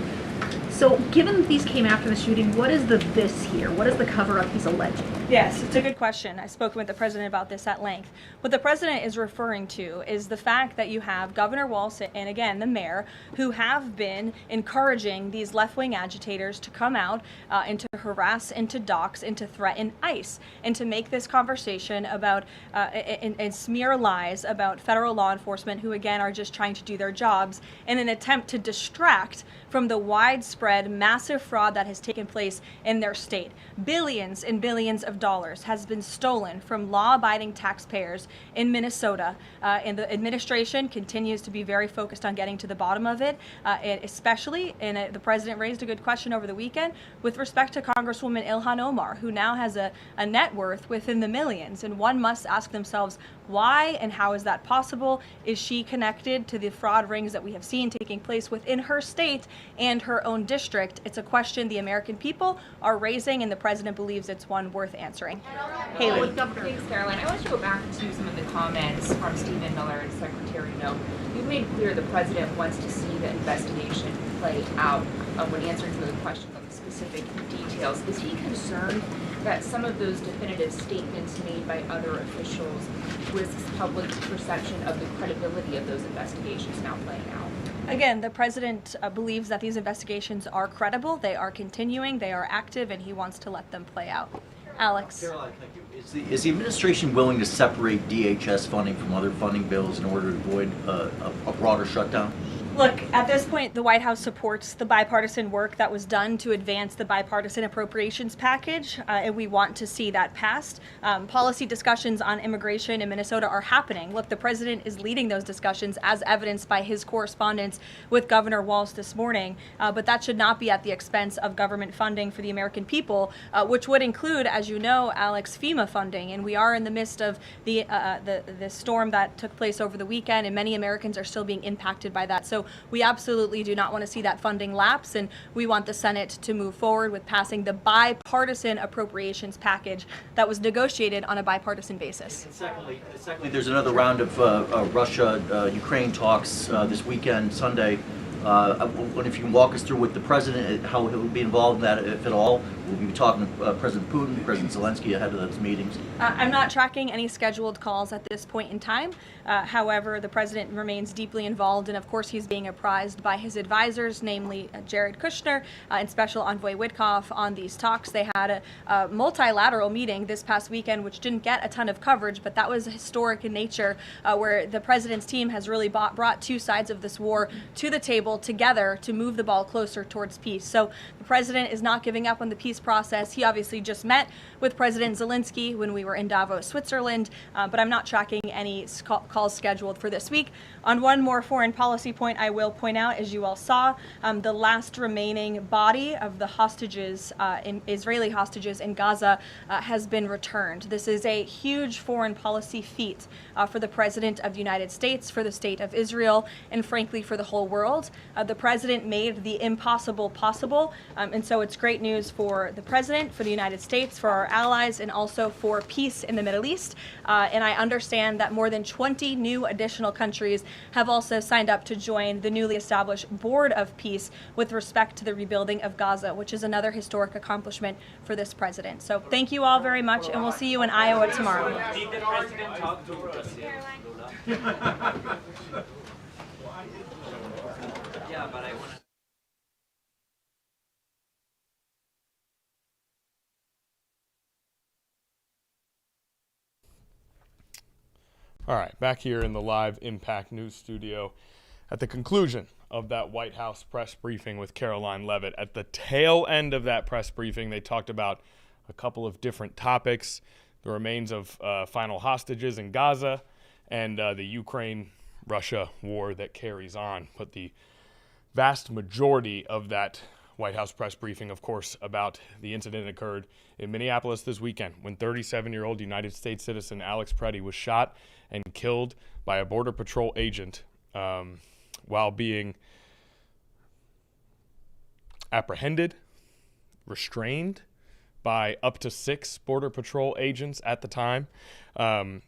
So given that these came after the shooting, what is the this here? What is the cover-up he's alleging? Yes, it's a good question. I've spoken with the president about this at length. What the president is referring to is the fact that you have Governor Walz and, again, the mayor, who have been encouraging these left-wing agitators to come out and to harass and to dox and to threaten ICE and to make this conversation about and smear lies about federal law enforcement who, again, are just trying to do their jobs in an attempt to distract from the widespread, massive fraud that has taken place in their state. Billions and billions of dollars has been stolen from law-abiding taxpayers in Minnesota, and the administration continues to be very focused on getting to the bottom of it, and especially, and the president raised a good question over the weekend, with respect to Congresswoman Ilhan Omar, who now has a net worth within the millions, and one must ask themselves, why and how is that possible? Is she connected to the fraud rings that we have seen taking place within her state and her own district? It's a question the American people are raising, and the president believes it's one worth answering. Haley. Thanks, Caroline. I want to go back to some of the comments from Stephen Miller and Secretary Noem. You've made clear the president wants to see the investigation play out when answering some of the questions on the specific details. Is he concerned that some of those definitive statements made by other officials risks public perception of the credibility of those investigations now playing out? Again, the president believes that these investigations are credible, they are continuing, they are active, and he wants to let them play out. Alex. Caroline, thank you. Is the administration willing to separate DHS funding from other funding bills in order to avoid a broader shutdown? Look, at this point, the White House supports the bipartisan work that was done to advance the bipartisan appropriations package, and we want to see that passed. Policy discussions on immigration in Minnesota are happening. Look, the president is leading those discussions, as evidenced by his correspondence with Governor Walz this morning, but that should not be at the expense of government funding for the American people, which would include, as you know, Alex, FEMA funding, and we are in the midst of the storm that took place over the weekend, and many Americans are still being impacted by that. So So we absolutely do not want to see that funding lapse, and we want the Senate to move forward with passing the bipartisan appropriations package that was negotiated on a bipartisan basis. Secondly, there's another round of Russia-Ukraine talks this weekend, Sunday. I wonder if you can walk us through with the president, how he'll be involved in that, if at all. We'll be talking to President Putin, President Zelensky ahead of those meetings. I'm not tracking any scheduled calls at this point in time. However, the president remains deeply involved, and of course he's being apprised by his advisors, namely Jared Kushner and Special Envoy Witkoff, on these talks. They had a multilateral meeting this past weekend, which didn't get a ton of coverage, but that was historic in nature, where the president's team has really brought two sides of this war to the table together to move the ball closer towards peace. So the president is not giving up on the peace process. He obviously just met with President Zelensky when we were in Davos, Switzerland, but I'm not tracking any calls scheduled for this week. On one more foreign policy point, I will point out, as you all saw, the last remaining body of the hostages, Israeli hostages in Gaza, has been returned. This is a huge foreign policy feat for the President of the United States, for the State of Israel, and frankly for the whole world. The President made the impossible possible, and so it's great news for the President, for the United States, for our allies, and also for peace in the Middle East. And I understand that more than 20 new additional countries have also signed up to join the newly established Board of Peace with respect to the rebuilding of Gaza, which is another historic accomplishment for this president. So thank you all very much, and we'll see you in Iowa tomorrow. Did the president talk to us? Yeah, but I want to. All right, back here in the live Impact News studio at the conclusion of that White House press briefing with Caroline Leavitt. At the tail end of that press briefing, they talked about a couple of different topics: the remains of final hostages in Gaza and the Ukraine-Russia war that carries on. But the vast majority of that White House press briefing, of course, about the incident that occurred in Minneapolis this weekend when 37-year-old United States citizen Alex Preddy was shot and killed by a Border Patrol agent while being apprehended, restrained by up to 6 Border Patrol agents at the time.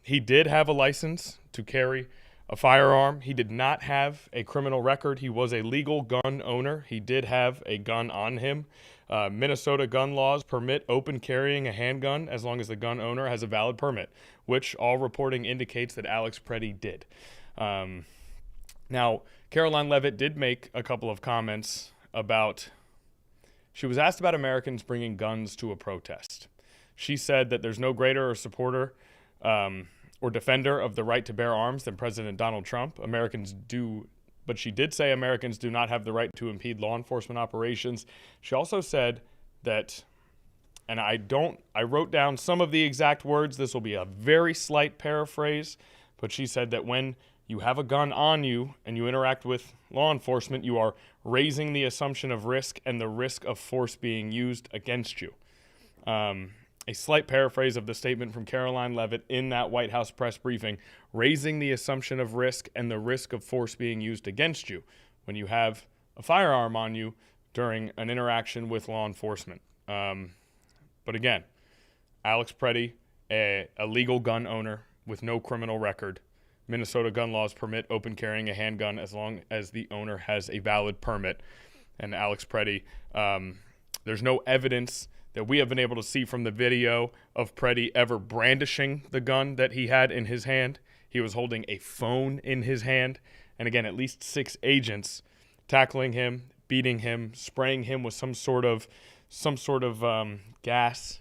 He did have a license to carry a firearm. He did not have a criminal record. He was a legal gun owner. He did have a gun on him. Minnesota gun laws permit open carrying a handgun as long as the gun owner has a valid permit, which all reporting indicates that Alex Preddy did. Now, Caroline Leavitt did make a couple of comments about, she was asked about Americans bringing guns to a protest. She said that there's no greater supporter or defender of the right to bear arms than President Donald Trump. But she did say Americans do not have the right to impede law enforcement operations. She also said that, and I wrote down some of the exact words. This will be a very slight paraphrase, but she said that when you have a gun on you and you interact with law enforcement, you are raising the assumption of risk and the risk of force being used against you. A slight paraphrase of the statement from Caroline Leavitt in that White House press briefing: raising the assumption of risk and the risk of force being used against you when you have a firearm on you during an interaction with law enforcement. But again, Alex Preddy, a legal gun owner with no criminal record. Minnesota gun laws permit open carrying a handgun as long as the owner has a valid permit. And Alex Preddy, there's no evidence that we have been able to see from the video of Preddy ever brandishing the gun that he had in his hand. He was holding a phone in his hand. And again, at least 6 agents tackling him, beating him, spraying him with some sort of gas.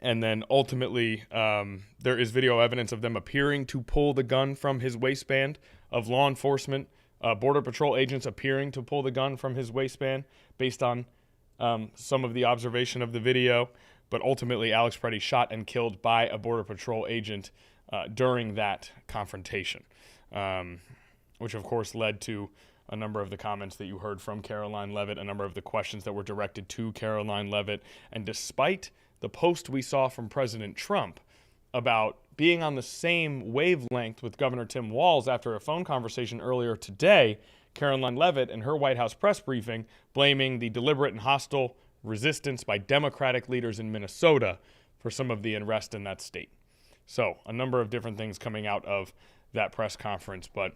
And then ultimately, there is video evidence of them appearing to pull the gun from his waistband, of law enforcement, Border Patrol agents appearing to pull the gun from his waistband based on some of the observation of the video. But ultimately, Alex Preddy shot and killed by a Border Patrol agent during that confrontation, which of course led to a number of the comments that you heard from Caroline Leavitt, a number of the questions that were directed to Caroline Leavitt. And despite the post we saw from President Trump about being on the same wavelength with Governor Tim Walz after a phone conversation earlier today, Caroline Leavitt in her White House press briefing blaming the deliberate and hostile resistance by Democratic leaders in Minnesota for some of the unrest in that state. So a number of different things coming out of that press conference, but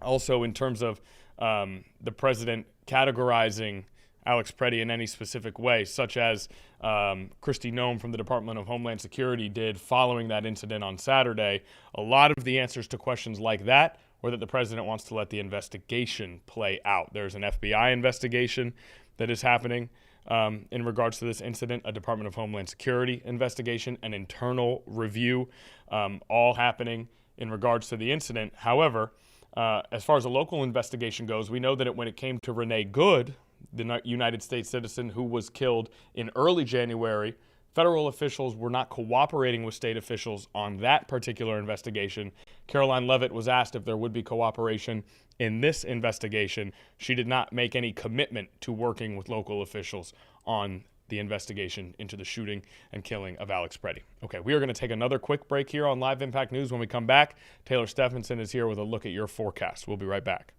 also in terms of the president categorizing Alex Preddy in any specific way, such as Kristi Noem from the Department of Homeland Security did following that incident on Saturday. A lot of the answers to questions like that were that the president wants to let the investigation play out. There's an FBI investigation that is happening in regards to this incident, a Department of Homeland Security investigation, an internal review, all happening in regards to the incident. However, as far as a local investigation goes, we know that when it came to Renee Good, the United States citizen who was killed in early January, federal officials were not cooperating with state officials on that particular investigation. Caroline Leavitt was asked if there would be cooperation in this investigation. She did not make any commitment to working with local officials on the investigation into the shooting and killing of Alex Preddy. Okay, we are going to take another quick break here on Live Impact News. When we come back, Taylor Stephenson is here with a look at your forecast. We'll be right back.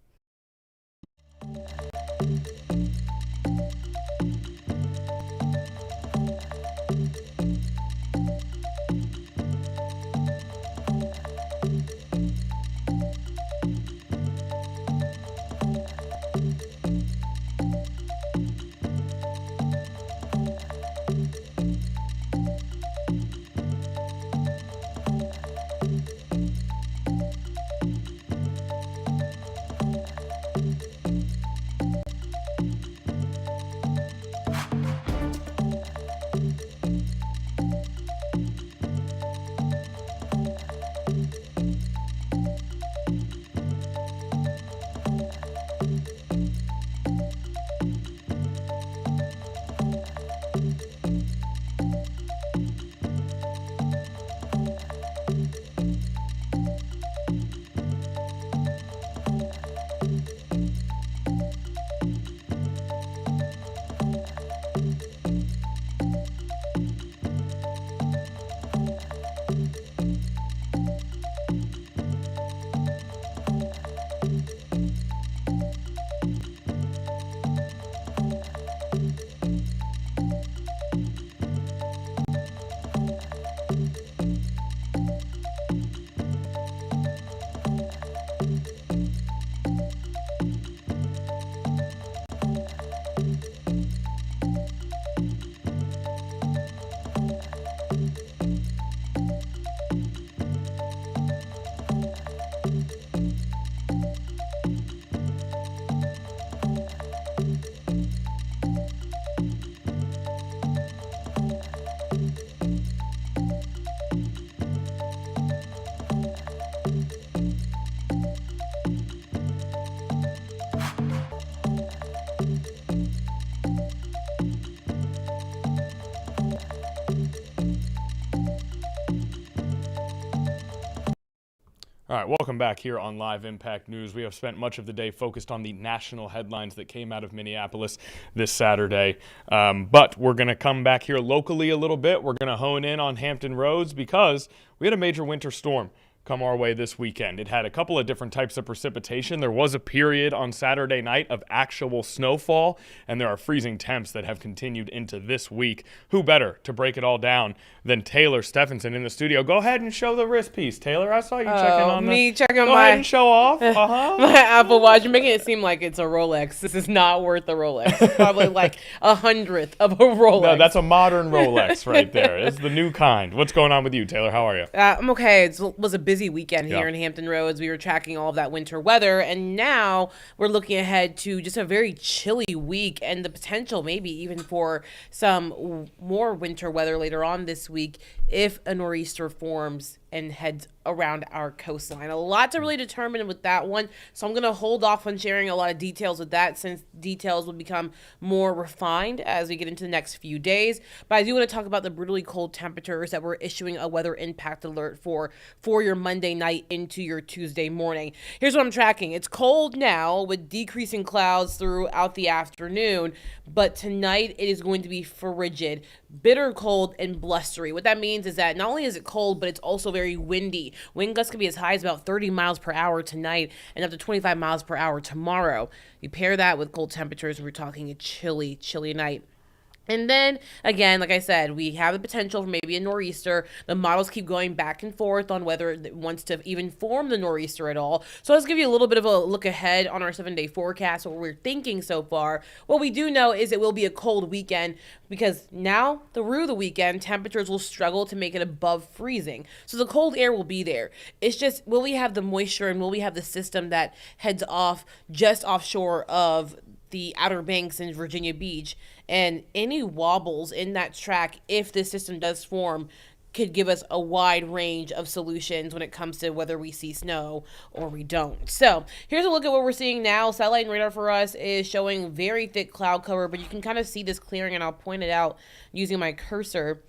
All right, welcome back here on Live Impact News. We have spent much of the day focused on the national headlines that came out of Minneapolis this Saturday. But we're going to come back here locally a little bit. We're going to hone in on Hampton Roads because we had a major winter storm come our way this weekend. It had a couple of different types of precipitation. There was a period on Saturday night of actual snowfall, and there are freezing temps that have continued into this week. Who better to break it all down than Taylor Stephenson in the studio? Go ahead and show the wrist piece, Taylor. I saw you checking on checking Go ahead and show off. my Apple Watch. You're making it seem like it's a Rolex. This is not worth a Rolex. It's probably like 100th of a Rolex. No, that's a modern Rolex right there. It's the new kind. What's going on with you, Taylor? How are you? I'm okay. It was a busy weekend here in Hampton Roads. We were tracking all of that winter weather, and now we're looking ahead to just a very chilly week and the potential maybe even for some more winter weather later on this week if a nor'easter forms and heads around our coastline. A lot to really determine with that one, so I'm going to hold off on sharing a lot of details with that since details will become more refined as we get into the next few days. But I do want to talk about the brutally cold temperatures that we're issuing a weather impact alert for your Monday night into your Tuesday morning. Here's what I'm tracking. It's cold now with decreasing clouds throughout the afternoon, but tonight it is going to be frigid, bitter cold, and blustery. What that means is that not only is it cold, but it's also very very windy. Wind gusts could be as high as about 30 miles per hour tonight and up to 25 miles per hour tomorrow. You pair that with cold temperatures, we're talking a chilly, chilly night. And then, again, like I said, we have the potential for maybe a nor'easter. The models keep going back and forth on whether it wants to even form the nor'easter at all. So let's give you a little bit of a look ahead on our 7-day forecast, what we're thinking so far. What we do know is it will be a cold weekend because now, through the weekend, temperatures will struggle to make it above freezing. So the cold air will be there. It's just, will we have the moisture and will we have the system that heads off just offshore of the Outer Banks in Virginia Beach, and any wobbles in that track, if this system does form, could give us a wide range of solutions when it comes to whether we see snow or we don't. So here's a look at what we're seeing now. Satellite and radar for us is showing very thick cloud cover, but you can kind of see this clearing, and I'll point it out using my cursor.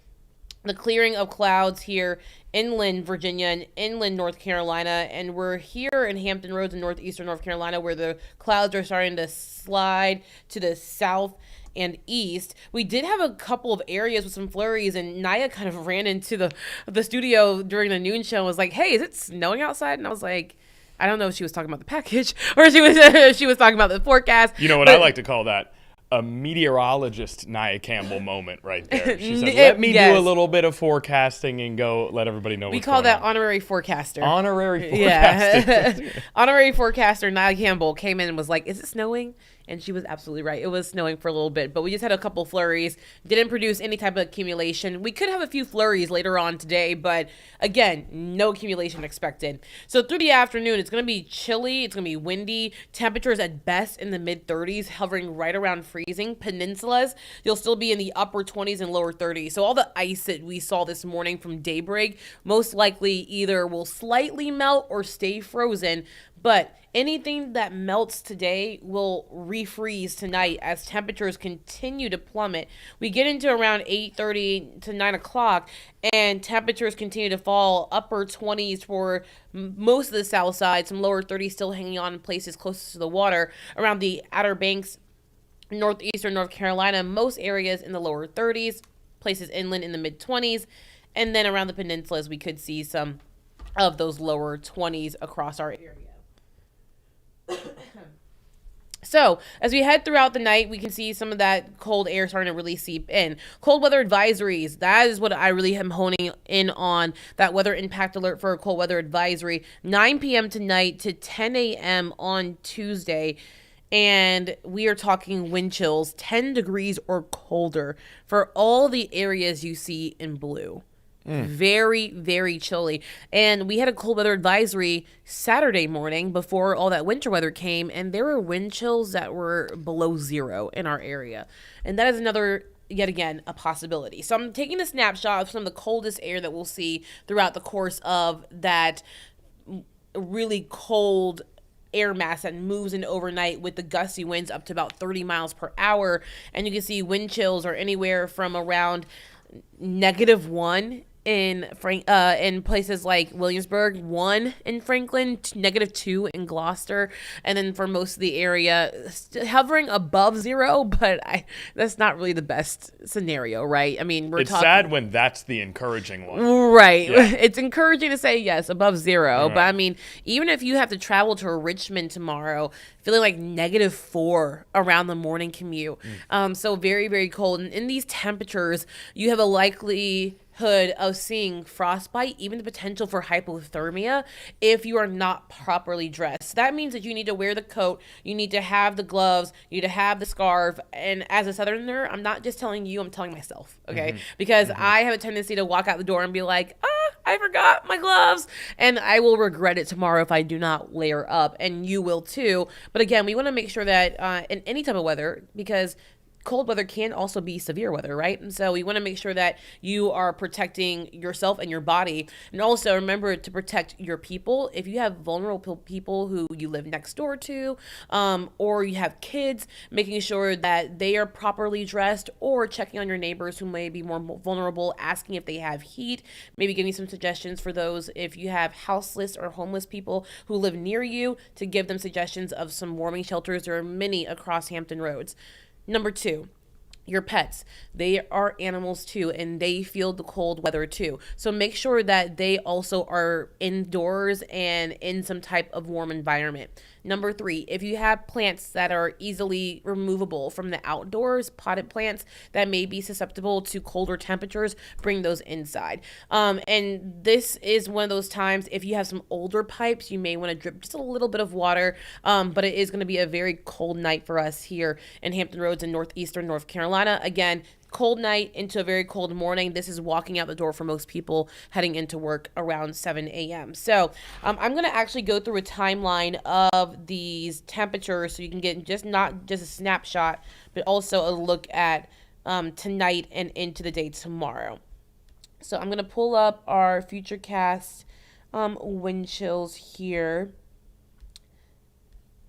The clearing of clouds here inland Virginia and inland North Carolina, and we're here in Hampton Roads in northeastern North Carolina where the clouds are starting to slide to the south and east. We did have a couple of areas with some flurries, and Naya kind of ran into the studio during the noon show and was like, "Hey, is it snowing outside?" And I was like, I don't know if she was talking about the package or she was talking about the forecast. You know what I like to call that? A meteorologist Nia Campbell moment right there. She said, let me do a little bit of forecasting and go let everybody know what's going on. We call that honorary forecaster. Honorary forecaster. Yeah. Honorary forecaster Nia Campbell came in and was like, is it snowing? And she was absolutely right. It was snowing for a little bit, but we just had a couple flurries. Didn't produce any type of accumulation. We could have a few flurries later on today, but again, no accumulation expected. So through the afternoon, it's going to be chilly. It's going to be windy. Temperatures at best in the mid-30s, hovering right around freezing. Peninsulas, you'll still be in the upper 20s and lower 30s. So all the ice that we saw this morning from daybreak most likely either will slightly melt or stay frozen, but anything that melts today will refreeze tonight as temperatures continue to plummet. We get into around 8:30 to 9 o'clock, and temperatures continue to fall, upper 20s for most of the south side, some lower 30s still hanging on in places closest to the water. Around the Outer Banks, northeastern North Carolina, most areas in the lower 30s, places inland in the mid-20s, and then around the peninsulas, we could see some of those lower 20s across our area. So as we head throughout the night, we can see some of that cold air starting to really seep in. Cold weather advisories, that is what I really am honing in on, that weather impact alert for a cold weather advisory, 9 p.m. tonight to 10 a.m. on Tuesday. And we are talking wind chills, 10 degrees or colder for all the areas you see in blue. Very, very chilly. And we had a cold weather advisory Saturday morning before all that winter weather came, and there were wind chills that were below zero in our area. And that is another, yet again, a possibility. So I'm taking a snapshot of some of the coldest air that we'll see throughout the course of that really cold air mass that moves in overnight with the gusty winds up to about 30 miles per hour. And you can see wind chills are anywhere from around -1 in places like Williamsburg, 1 in Franklin, -2 in Gloucester, and then for most of the area hovering above zero, but that's not really the best scenario, right? I mean, it's sad when that's the encouraging one. Right. Yeah. It's encouraging to say yes, above zero, but I mean, even if you have to travel to Richmond tomorrow, feeling like -4 around the morning commute. So very, very cold. And in these temperatures, you have a likelihood of seeing frostbite, even the potential for hypothermia if you are not properly dressed. That means that you need to wear the coat, you need to have the gloves, you need to have the scarf. And as a Southerner, I'm not just telling you, I'm telling myself, okay? Because I have a tendency to walk out the door and be like, I forgot my gloves. And I will regret it tomorrow if I do not layer up, and you will too. But again, we want to make sure that in any type of weather, because cold weather can also be severe weather, right? And so we want to make sure that you are protecting yourself and your body. And also remember to protect your people. If you have vulnerable people who you live next door to, or you have kids, making sure that they are properly dressed, or checking on your neighbors who may be more vulnerable, asking if they have heat, maybe giving some suggestions for those if you have houseless or homeless people who live near you, to give them suggestions of some warming shelters. There are many across Hampton Roads. Number 2, your pets, they are animals too, and they feel the cold weather too. So make sure that they also are indoors and in some type of warm environment. Number 3, if you have plants that are easily removable from the outdoors, potted plants that may be susceptible to colder temperatures, bring those inside. And this is one of those times, if you have some older pipes, you may want to drip just a little bit of water, but it is going to be a very cold night for us here in Hampton Roads in northeastern North Carolina. Again, cold night into a very cold morning. This is walking out the door for most people heading into work around 7 a.m. So I'm going to actually go through a timeline of these temperatures so you can get not just a snapshot, but also a look at tonight and into the day tomorrow. So I'm going to pull up our Futurecast wind chills here.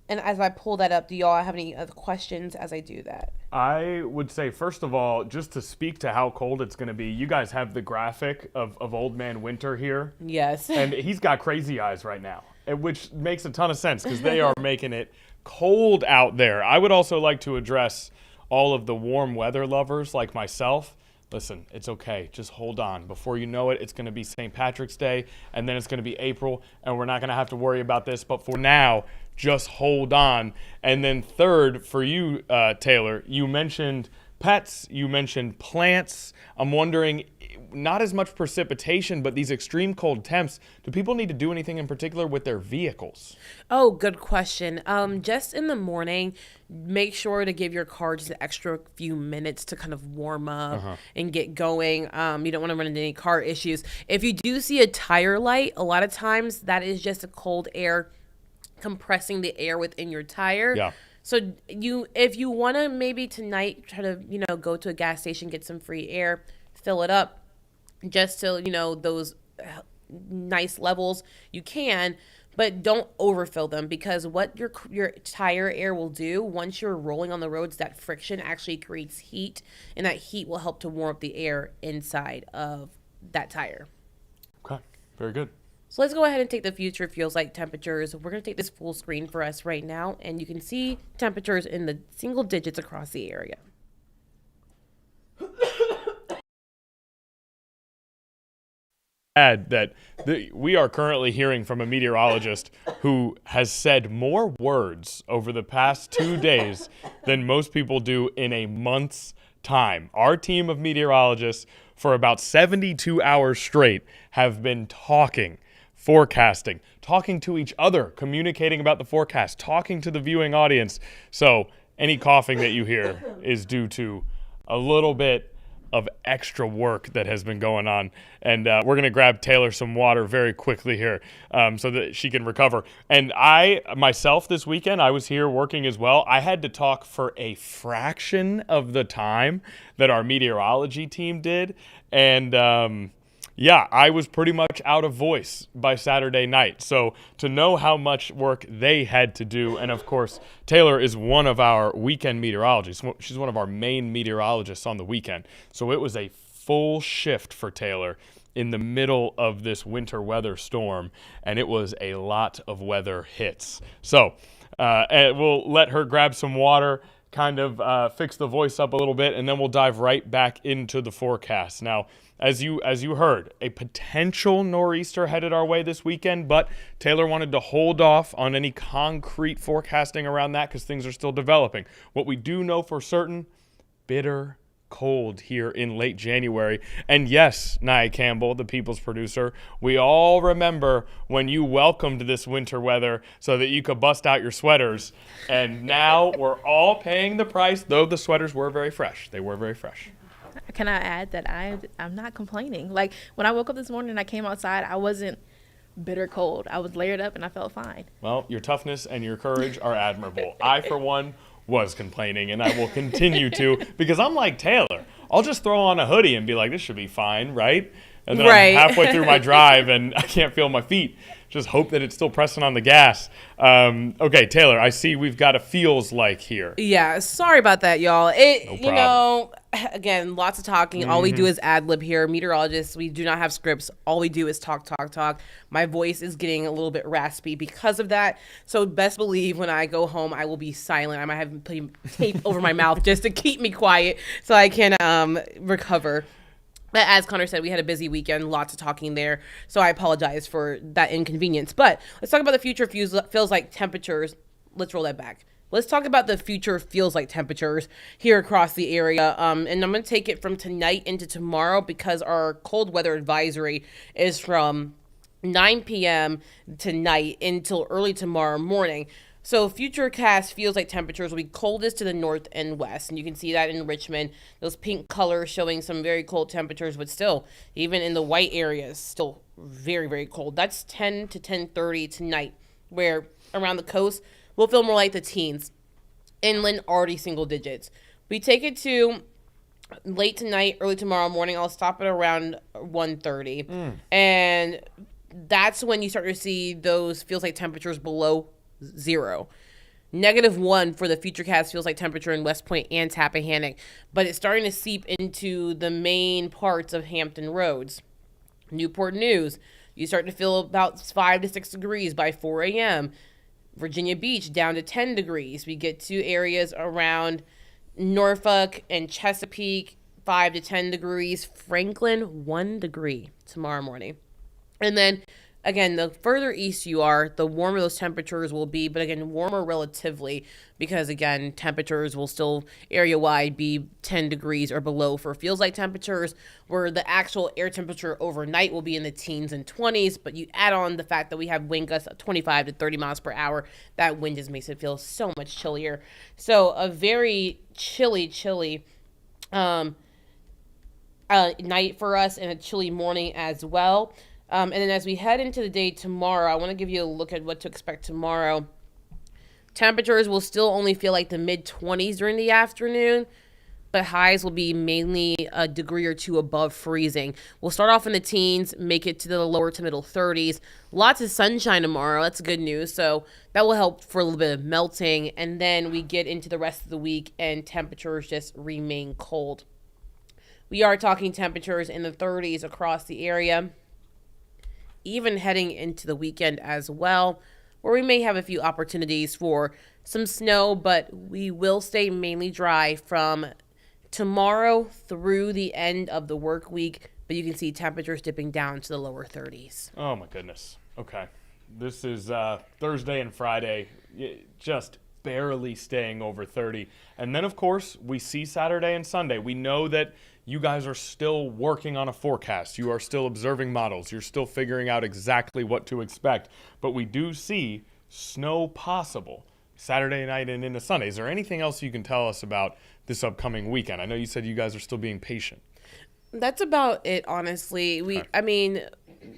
And as I pull that up, do y'all have any other questions as I do that? I would say, first of all, just to speak to how cold it's going to be, you guys have the graphic of Old Man Winter here. Yes. And he's got crazy eyes right now, which makes a ton of sense because they are making it cold out there. I would also like to address all of the warm weather lovers like myself. Listen, it's okay. Just hold on. Before you know it, it's going to be St. Patrick's Day, and then it's going to be April, and we're not going to have to worry about this. But for now, just hold on. And then third, for you, Taylor, you mentioned pets, you mentioned plants. I'm wondering, not as much precipitation, but these extreme cold temps, do people need to do anything in particular with their vehicles? Oh, good question. Just in the morning, make sure to give your car just an extra few minutes to kind of warm up and get going. You don't want to run into any car issues. If you do see a tire light, a lot of times that is just a cold air compressing the air within your tire. Yeah. So if you want to maybe tonight try to, go to a gas station, get some free air, fill it up just to, those nice levels, you can, but don't overfill them, because what your tire air will do once you're rolling on the roads, that friction actually creates heat, and that heat will help to warm up the air inside of that tire. Okay, very good. So let's go ahead and take the future feels like temperatures. We're going to take this full screen for us right now, and you can see temperatures in the single digits across the area. Add that we are currently hearing from a meteorologist who has said more words over the past 2 days than most people do in a month's time. Our team of meteorologists, for about 72 hours straight, have been talking, forecasting, talking to each other, communicating about the forecast, talking to the viewing audience. So any coughing that you hear is due to a little bit of extra work that has been going on. And we're going to grab Taylor some water very quickly here so that she can recover. And I, myself, this weekend, I was here working as well. I had to talk for a fraction of the time that our meteorology team did. And yeah, I was pretty much out of voice by Saturday night. So to know how much work they had to do, and of course, Taylor is one of our weekend meteorologists. She's one of our main meteorologists on the weekend. So it was a full shift for Taylor in the middle of this winter weather storm, and it was a lot of weather hits. So we'll let her grab some water, kind of fix the voice up a little bit, and then we'll dive right back into the forecast. Now, as you heard, a potential nor'easter headed our way this weekend, but Taylor wanted to hold off on any concrete forecasting around that because things are still developing. What we do know for certain, bitter cold here in late January. And yes, Nia Campbell, the People's producer, we all remember when you welcomed this winter weather so that you could bust out your sweaters. And now we're all paying the price, though the sweaters were very fresh. They were very fresh. Can I add that I'm not complaining? Like, when I woke up this morning and I came outside, I wasn't bitter cold. I was layered up and I felt fine. Well, your toughness and your courage are admirable. I, for one, was complaining, and I will continue to, because I'm like Taylor. I'll just throw on a hoodie and be like, this should be fine, right? And then I'm halfway through my drive and I can't feel my feet. Just hope that it's still pressing on the gas. Okay, Taylor, I see we've got a feels like here. Yeah, sorry about that, y'all. No problem. again, lots of talking. All we do is ad lib here. Meteorologists, we do not have scripts. All we do is talk. My voice is getting a little bit raspy because of that. So best believe when I go home, I will be silent. I might have put tape over my mouth just to keep me quiet so I can recover. But as Connor said, we had a busy weekend, lots of talking there. So I apologize for that inconvenience. But let's talk about the future feels like temperatures. Let's roll that back. Let's talk about the future feels like temperatures here across the area. And I'm going to take it from tonight into tomorrow because our cold weather advisory is from 9 p.m. tonight until early tomorrow morning. So Futurecast feels like temperatures will be coldest to the north and west. And you can see that in Richmond. Those pink colors showing some very cold temperatures, but still, even in the white areas, still very, very cold. That's 10 to 10:30 tonight, where around the coast, we'll feel more like the teens. Inland, already single digits. We take it to late tonight, early tomorrow morning. I'll stop at around 1:30. And that's when you start to see those feels like temperatures below zero. -1 for the Futurecast feels like temperature in West Point and Tappahannock, but it's starting to seep into the main parts of Hampton Roads. Newport News, you start to feel about 5 to 6 degrees by 4 a.m. Virginia Beach down to 10 degrees. We get to areas around Norfolk and Chesapeake, 5 to 10 degrees. Franklin, 1 degree tomorrow morning. And then again, the further east you are, the warmer those temperatures will be, but again, warmer relatively because, again, temperatures will still area-wide be 10 degrees or below for feels-like temperatures, where the actual air temperature overnight will be in the teens and 20s, but you add on the fact that we have wind gusts of 25 to 30 miles per hour, that wind just makes it feel so much chillier. So a very chilly night for us and a chilly morning as well. And then as we head into the day tomorrow, I want to give you a look at what to expect tomorrow. Temperatures will still only feel like the mid-20s during the afternoon, but highs will be mainly a degree or two above freezing. We'll start off in the teens, make it to the lower to middle 30s. Lots of sunshine tomorrow. That's good news. So that will help for a little bit of melting. And then we get into the rest of the week and temperatures just remain cold. We are talking temperatures in the 30s across the area, even heading into the weekend as well, where we may have a few opportunities for some snow, but we will stay mainly dry from tomorrow through the end of the work week, but you can see temperatures dipping down to the lower 30s. Oh my goodness. Okay. This is Thursday and Friday, just barely staying over 30. And then, of course, we see Saturday and Sunday. We know that you guys are still working on a forecast. You are still observing models. You're still figuring out exactly what to expect. But we do see snow possible Saturday night and into Sunday. Is there anything else you can tell us about this upcoming weekend? I know you said you guys are still being patient. That's about it, honestly.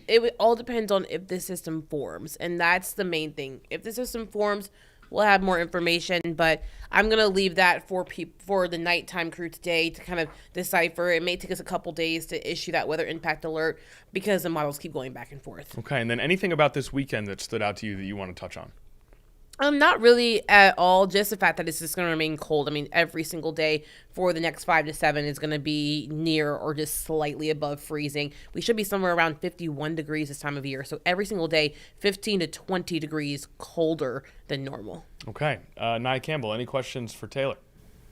It all depends on if the system forms, and that's the main thing. If the system forms, we'll have more information, but I'm going to leave that for the nighttime crew today to kind of decipher. It may take us a couple days to issue that weather impact alert because the models keep going back and forth. Okay, and then anything about this weekend that stood out to you that you want to touch on? Not really at all. Just the fact that it's just going to remain cold. I mean, every single day for the next 5 to 7 is going to be near or just slightly above freezing. We should be somewhere around 51 degrees this time of year. So every single day, 15 to 20 degrees colder than normal. Okay. Nia Campbell, any questions for Taylor?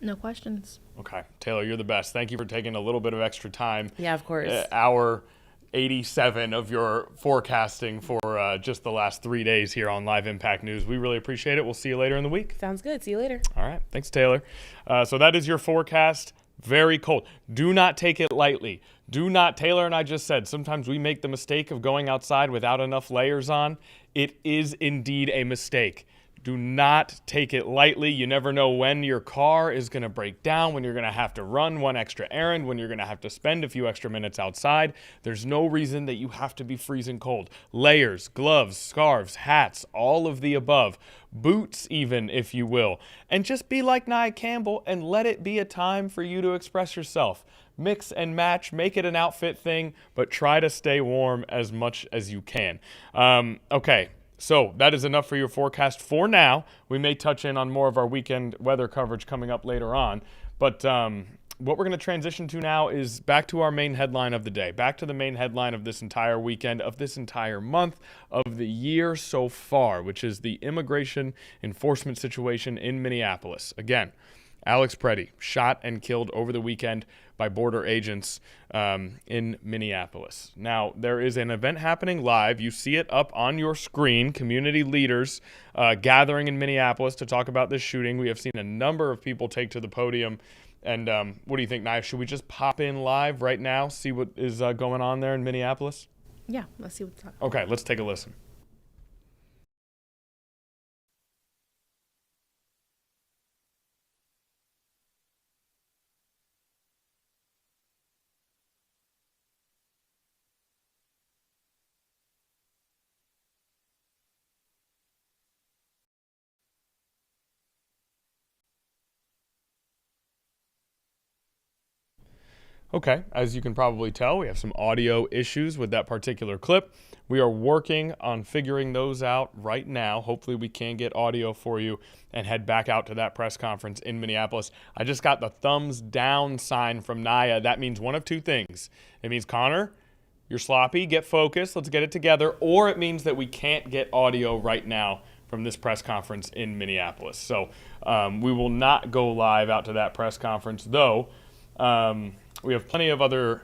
No questions. Okay. Taylor, you're the best. Thank you for taking a little bit of extra time. Yeah, of course. Hour 87 of your forecasting for just the last 3 days here on Live Impact News. We really appreciate it. We'll see you later in the week. Sounds good. See you later. All right. Thanks, Taylor. So that is your forecast. Very cold. Do not take it lightly. Taylor and I just said, sometimes we make the mistake of going outside without enough layers on. It is indeed a mistake. Do not take it lightly. You never know when your car is going to break down, when you're going to have to run one extra errand, when you're going to have to spend a few extra minutes outside. There's no reason that you have to be freezing cold. Layers, gloves, scarves, hats, all of the above. Boots even, if you will. And just be like Nia Campbell and let it be a time for you to express yourself. Mix and match, make it an outfit thing, but try to stay warm as much as you can. Okay. So that is enough for your forecast for now. We may touch in on more of our weekend weather coverage coming up later on. But what we're going to transition to now is back to our main headline of the day, back to the main headline of this entire weekend, of this entire month, of the year so far, which is the immigration enforcement situation in Minneapolis. Again, Alex Preddy shot and killed over the weekend by border agents in Minneapolis. Now, there is an event happening live. You see it up on your screen. Community leaders gathering in Minneapolis to talk about this shooting. We have seen a number of people take to the podium. And what do you think, Nia? Should we just pop in live right now, see what is going on there in Minneapolis? Yeah, let's see what's up. Okay, let's take a listen. Okay, as you can probably tell, we have some audio issues with that particular clip. We are working on figuring those out right now. Hopefully we can get audio for you and head back out to that press conference in Minneapolis. I just got the thumbs down sign from Naya. That means one of two things. It means, Connor, you're sloppy, get focused, let's get it together. Or it means that we can't get audio right now from this press conference in Minneapolis. So we will not go live out to that press conference, though. We have plenty of other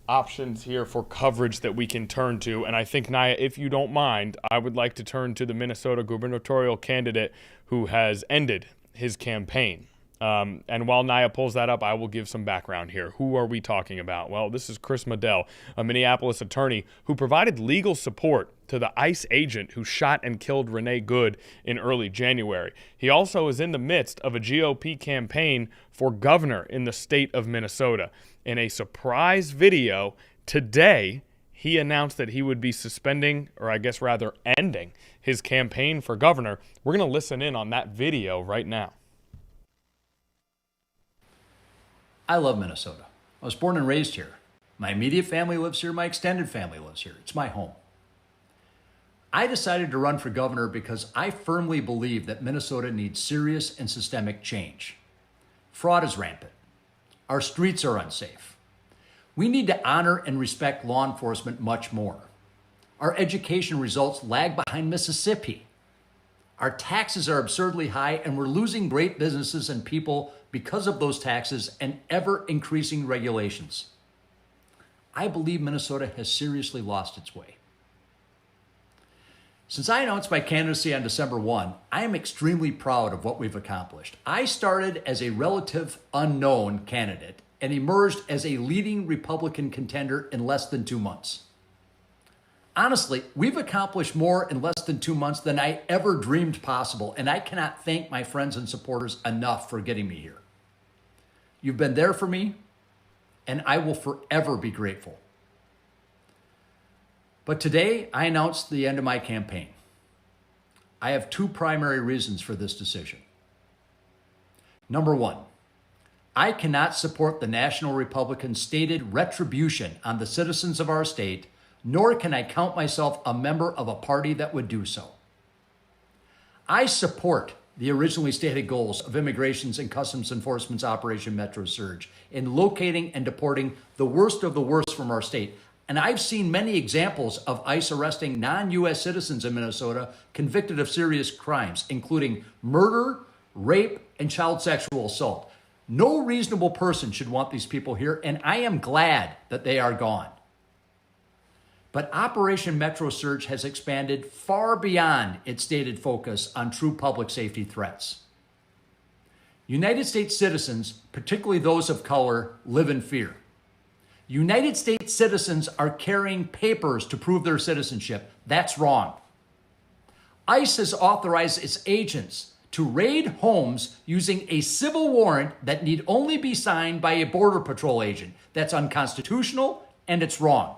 options here for coverage that we can turn to. And I think, Naya, if you don't mind, I would like to turn to the Minnesota gubernatorial candidate who has ended his campaign. And while Naya pulls that up, I will give some background here. Who are we talking about? Well, this is Chris Medell, a Minneapolis attorney who provided legal support to the ICE agent who shot and killed Renee Good in early January. He also is in the midst of a GOP campaign for governor in the state of Minnesota. In a surprise video today, he announced that he would be suspending, or I guess rather ending, his campaign for governor. We're going to listen in on that video right now. I love Minnesota. I was born and raised here. My immediate family lives here. My extended family lives here. It's my home. I decided to run for governor because I firmly believe that Minnesota needs serious and systemic change. Fraud is rampant. Our streets are unsafe. We need to honor and respect law enforcement much more. Our education results lag behind Mississippi. Our taxes are absurdly high, and we're losing great businesses and people because of those taxes and ever-increasing regulations. I believe Minnesota has seriously lost its way. Since I announced my candidacy on December 1, I am extremely proud of what we've accomplished. I started as a relative unknown candidate and emerged as a leading Republican contender in less than 2 months. Honestly, we've accomplished more in less than 2 months than I ever dreamed possible, and I cannot thank my friends and supporters enough for getting me here. You've been there for me, and I will forever be grateful. But today, I announced the end of my campaign. I have two primary reasons for this decision. Number one, I cannot support the National Republican's stated retribution on the citizens of our state, nor can I count myself a member of a party that would do so. I support the originally stated goals of Immigration's and Customs Enforcement's Operation Metro Surge in locating and deporting the worst of the worst from our state. And I've seen many examples of ICE arresting non-U.S. citizens in Minnesota convicted of serious crimes, including murder, rape, and child sexual assault. No reasonable person should want these people here, and I am glad that they are gone. But Operation Metro Surge has expanded far beyond its stated focus on true public safety threats. United States citizens, particularly those of color, live in fear. United States citizens are carrying papers to prove their citizenship. That's wrong. ICE has authorized its agents to raid homes using a civil warrant that need only be signed by a Border Patrol agent. That's unconstitutional and it's wrong.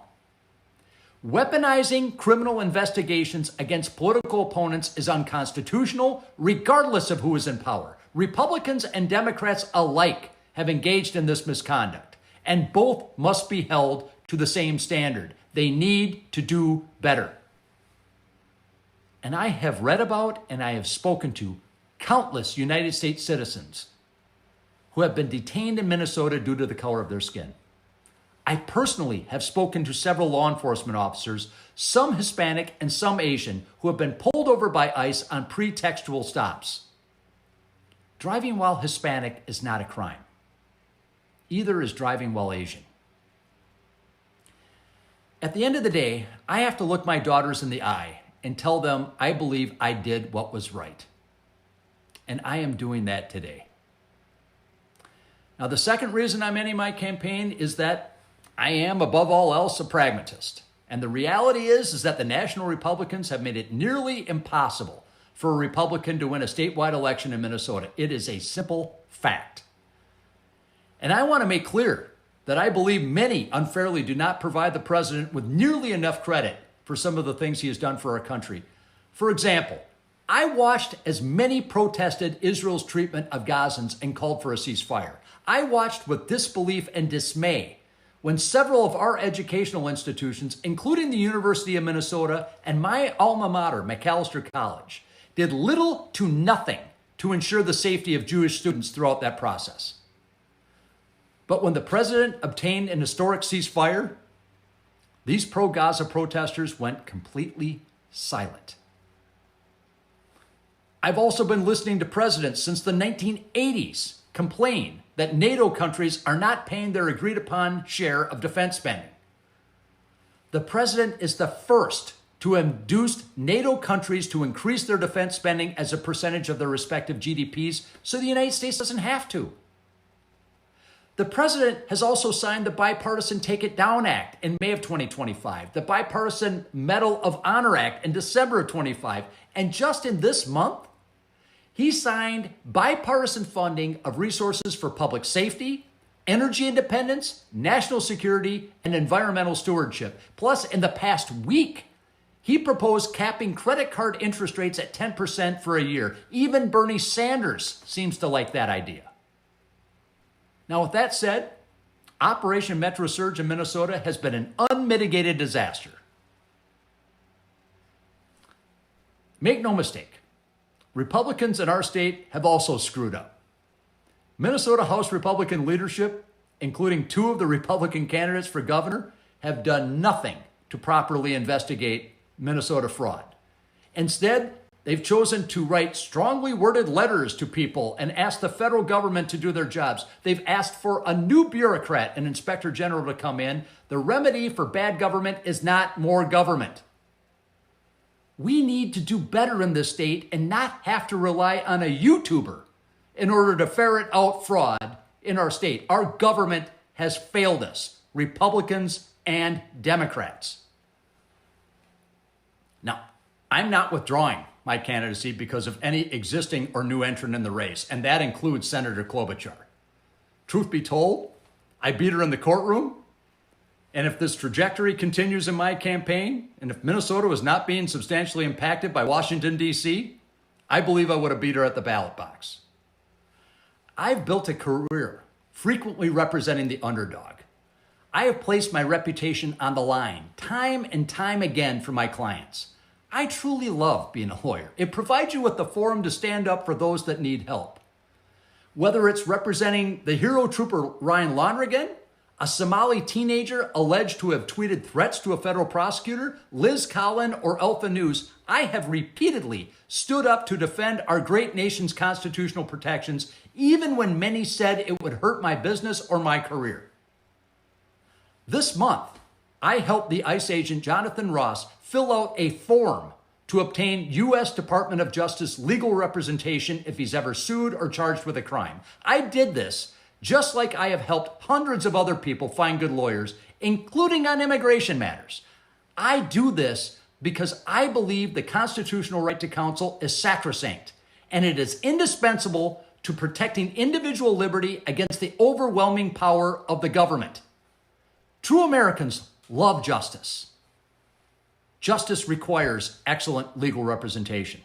Weaponizing criminal investigations against political opponents is unconstitutional, regardless of who is in power. Republicans and Democrats alike have engaged in this misconduct, and both must be held to the same standard. They need to do better. And I have read about and I have spoken to countless United States citizens who have been detained in Minnesota due to the color of their skin. I personally have spoken to several law enforcement officers, some Hispanic and some Asian, who have been pulled over by ICE on pretextual stops. Driving while Hispanic is not a crime. Either is driving while Asian. At the end of the day, I have to look my daughters in the eye and tell them I believe I did what was right. And I am doing that today. Now, the second reason I'm ending my campaign is that I am, above all else, a pragmatist. And the reality is that the National Republicans have made it nearly impossible for a Republican to win a statewide election in Minnesota. It is a simple fact. And I want to make clear that I believe many unfairly do not provide the president with nearly enough credit for some of the things he has done for our country. For example, I watched as many protested Israel's treatment of Gazans and called for a ceasefire. I watched with disbelief and dismay when several of our educational institutions, including the University of Minnesota and my alma mater, Macalester College, did little to nothing to ensure the safety of Jewish students throughout that process. But when the president obtained an historic ceasefire, these pro-Gaza protesters went completely silent. I've also been listening to presidents since the 1980s complain that NATO countries are not paying their agreed-upon share of defense spending. The president is the first to induce NATO countries to increase their defense spending as a percentage of their respective GDPs so the United States doesn't have to. The president has also signed the Bipartisan Take It Down Act in May of 2025, the Bipartisan Medal of Honor Act in December of 25, and just in this month, he signed bipartisan funding of resources for public safety, energy independence, national security, and environmental stewardship. Plus, in the past week, he proposed capping credit card interest rates at 10% for a year. Even Bernie Sanders seems to like that idea. Now, with that said, Operation Metro Surge in Minnesota has been an unmitigated disaster. Make no mistake, Republicans in our state have also screwed up. Minnesota House Republican leadership, including two of the Republican candidates for governor, have done nothing to properly investigate Minnesota fraud. Instead, they've chosen to write strongly worded letters to people and ask the federal government to do their jobs. They've asked for a new bureaucrat, an inspector general, to come in. The remedy for bad government is not more government. We need to do better in this state and not have to rely on a YouTuber in order to ferret out fraud in our state. Our government has failed us, Republicans and Democrats. Now, I'm not withdrawing my candidacy because of any existing or new entrant in the race, and that includes Senator Klobuchar. Truth be told, I beat her in the courtroom, and if this trajectory continues in my campaign, and if Minnesota was not being substantially impacted by Washington, D.C., I believe I would have beat her at the ballot box. I've built a career frequently representing the underdog. I have placed my reputation on the line time and time again for my clients. I truly love being a lawyer. It provides you with the forum to stand up for those that need help. Whether it's representing the hero trooper Ryan Lonergan, a Somali teenager alleged to have tweeted threats to a federal prosecutor, Liz Collin, or Alpha News, I have repeatedly stood up to defend our great nation's constitutional protections, even when many said it would hurt my business or my career. This month, I helped the ICE agent Jonathan Ross fill out a form to obtain U.S. Department of Justice legal representation if he's ever sued or charged with a crime. I did this just like I have helped hundreds of other people find good lawyers, including on immigration matters. I do this because I believe the constitutional right to counsel is sacrosanct, and it is indispensable to protecting individual liberty against the overwhelming power of the government. True Americans love justice. Justice requires excellent legal representation.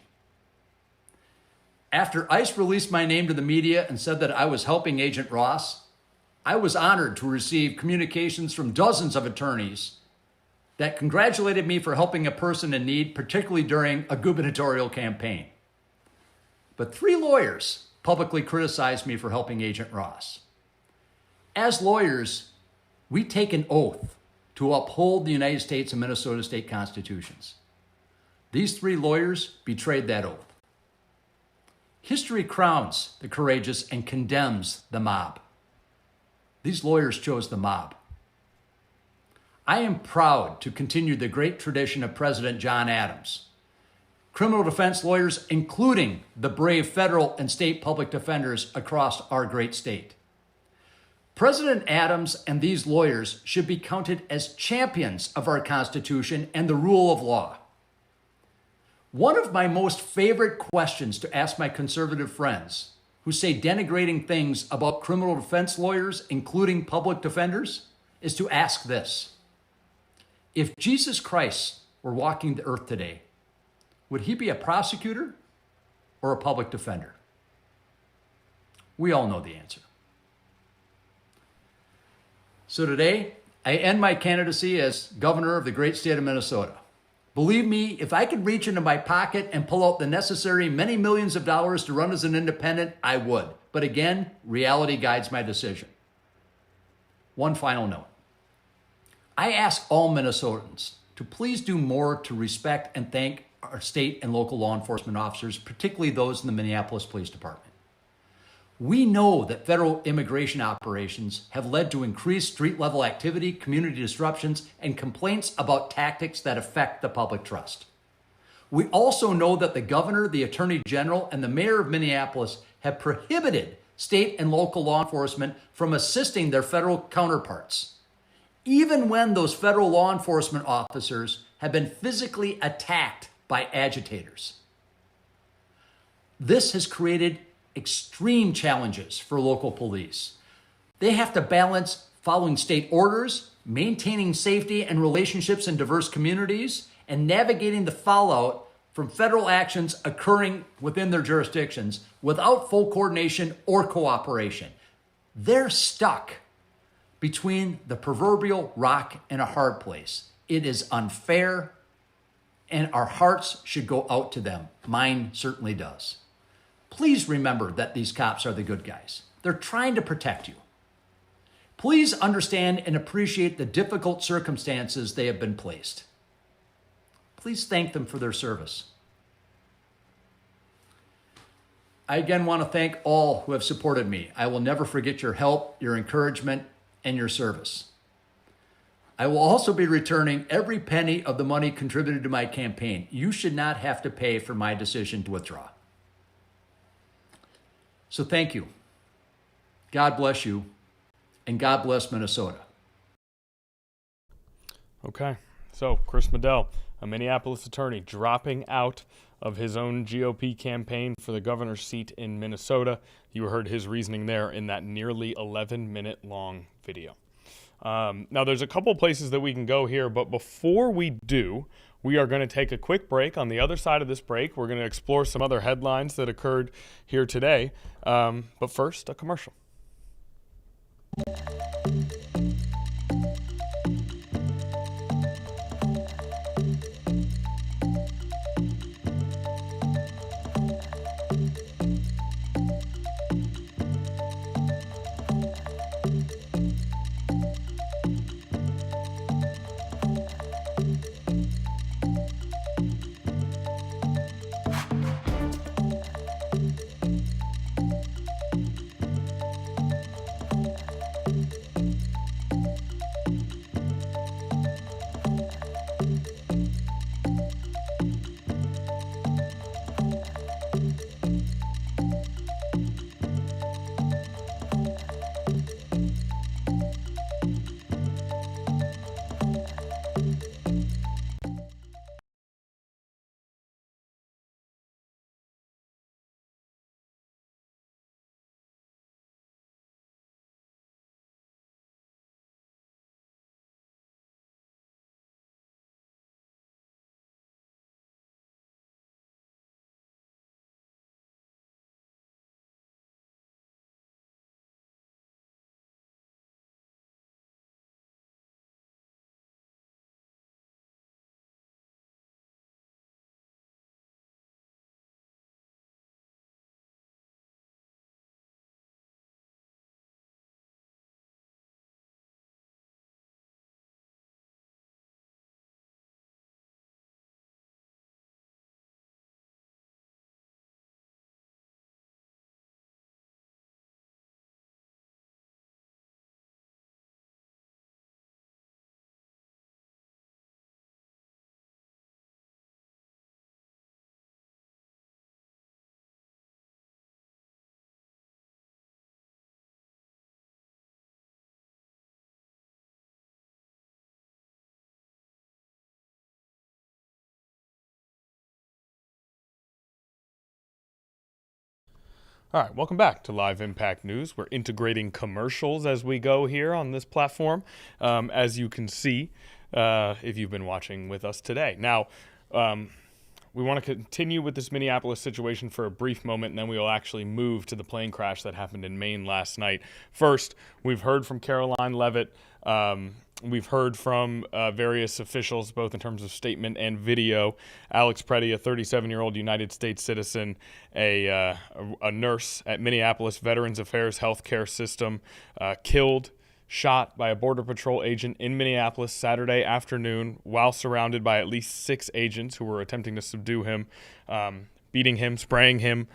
After ICE released my name to the media and said that I was helping Agent Ross, I was honored to receive communications from dozens of attorneys that congratulated me for helping a person in need, particularly during a gubernatorial campaign. But 3 lawyers publicly criticized me for helping Agent Ross. As lawyers, we take an oath to uphold the United States and Minnesota state constitutions. These 3 lawyers betrayed that oath. History crowns the courageous and condemns the mob. These lawyers chose the mob. I am proud to continue the great tradition of President John Adams. Criminal defense lawyers, including the brave federal and state public defenders across our great state. President Adams and these lawyers should be counted as champions of our Constitution and the rule of law. One of my most favorite questions to ask my conservative friends who say denigrating things about criminal defense lawyers, including public defenders, is to ask this. If Jesus Christ were walking the earth today, would he be a prosecutor or a public defender? We all know the answer. So today, I end my candidacy as governor of the great state of Minnesota. Believe me, if I could reach into my pocket and pull out the necessary many millions of dollars to run as an independent, I would. But again, reality guides my decision. One final note. I ask all Minnesotans to please do more to respect and thank our state and local law enforcement officers, particularly those in the Minneapolis Police Department. We know that federal immigration operations have led to increased street-level activity, community disruptions, and complaints about tactics that affect the public trust. We also know that the governor, the attorney general, and the mayor of Minneapolis have prohibited state and local law enforcement from assisting their federal counterparts, even when those federal law enforcement officers have been physically attacked by agitators. This has created extreme challenges for local police. They have to balance following state orders, maintaining safety and relationships in diverse communities, and navigating the fallout from federal actions occurring within their jurisdictions without full coordination or cooperation. They're stuck between the proverbial rock and a hard place. It is unfair, and our hearts should go out to them. Mine certainly does. Please remember that these cops are the good guys. They're trying to protect you. Please understand and appreciate the difficult circumstances they have been placed. Please thank them for their service. I again want to thank all who have supported me. I will never forget your help, your encouragement, and your service. I will also be returning every penny of the money contributed to my campaign. You should not have to pay for my decision to withdraw. So thank you. God bless you, and God bless Minnesota. Okay, so Chris Medell, a Minneapolis attorney, dropping out of his own GOP campaign for the governor's seat in Minnesota. You heard his reasoning there in that nearly 11-minute long video. Now, there's a couple places that we can go here, but before we do, we are going to take a quick break. On the other side of this break, we're going to explore some other headlines that occurred here today. But first, a commercial. All right, welcome back to Live Impact News. We're integrating commercials as we go here on this platform, as you can see, if you've been watching with us today. Now, we want to continue with this Minneapolis situation for a brief moment, and then we will actually move to the plane crash that happened in Maine last night. First, we've heard from Caroline Leavitt. We've heard from various officials, both in terms of statement and video. Alex Preddy, a 37-year-old United States citizen, a nurse at Minneapolis Veterans Affairs Healthcare System, killed, shot by a Border Patrol agent in Minneapolis Saturday afternoon while surrounded by at least 6 agents who were attempting to subdue him, beating him, spraying him,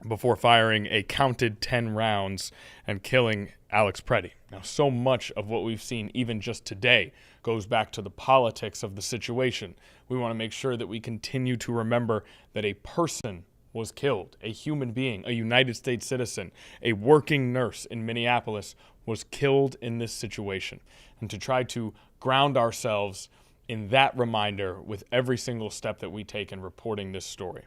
before firing a counted 10 rounds and killing Alex Preddy. Now, so much of what we've seen, even just today, goes back to the politics of the situation. We want to make sure that we continue to remember that a person was killed, a human being, a United States citizen, a working nurse in Minneapolis was killed in this situation. And to try to ground ourselves in that reminder with every single step that we take in reporting this story.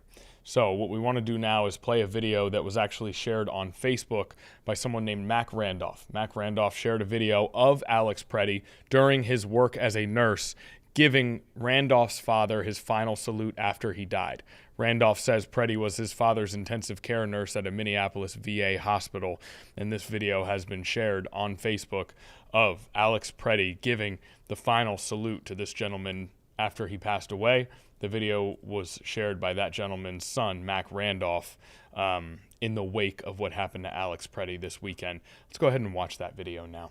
So what we want to do now is play a video that was actually shared on Facebook by someone named Mac Randolph. Mac Randolph shared a video of Alex Preddy during his work as a nurse, giving Randolph's father his final salute after he died. Randolph says Preddy was his father's intensive care nurse at a Minneapolis VA hospital, and this video has been shared on Facebook of Alex Preddy giving the final salute to this gentleman after he passed away. The video was shared by that gentleman's son, Mac Randolph, in the wake of what happened to Alex Preddy this weekend. Let's go ahead and watch that video now.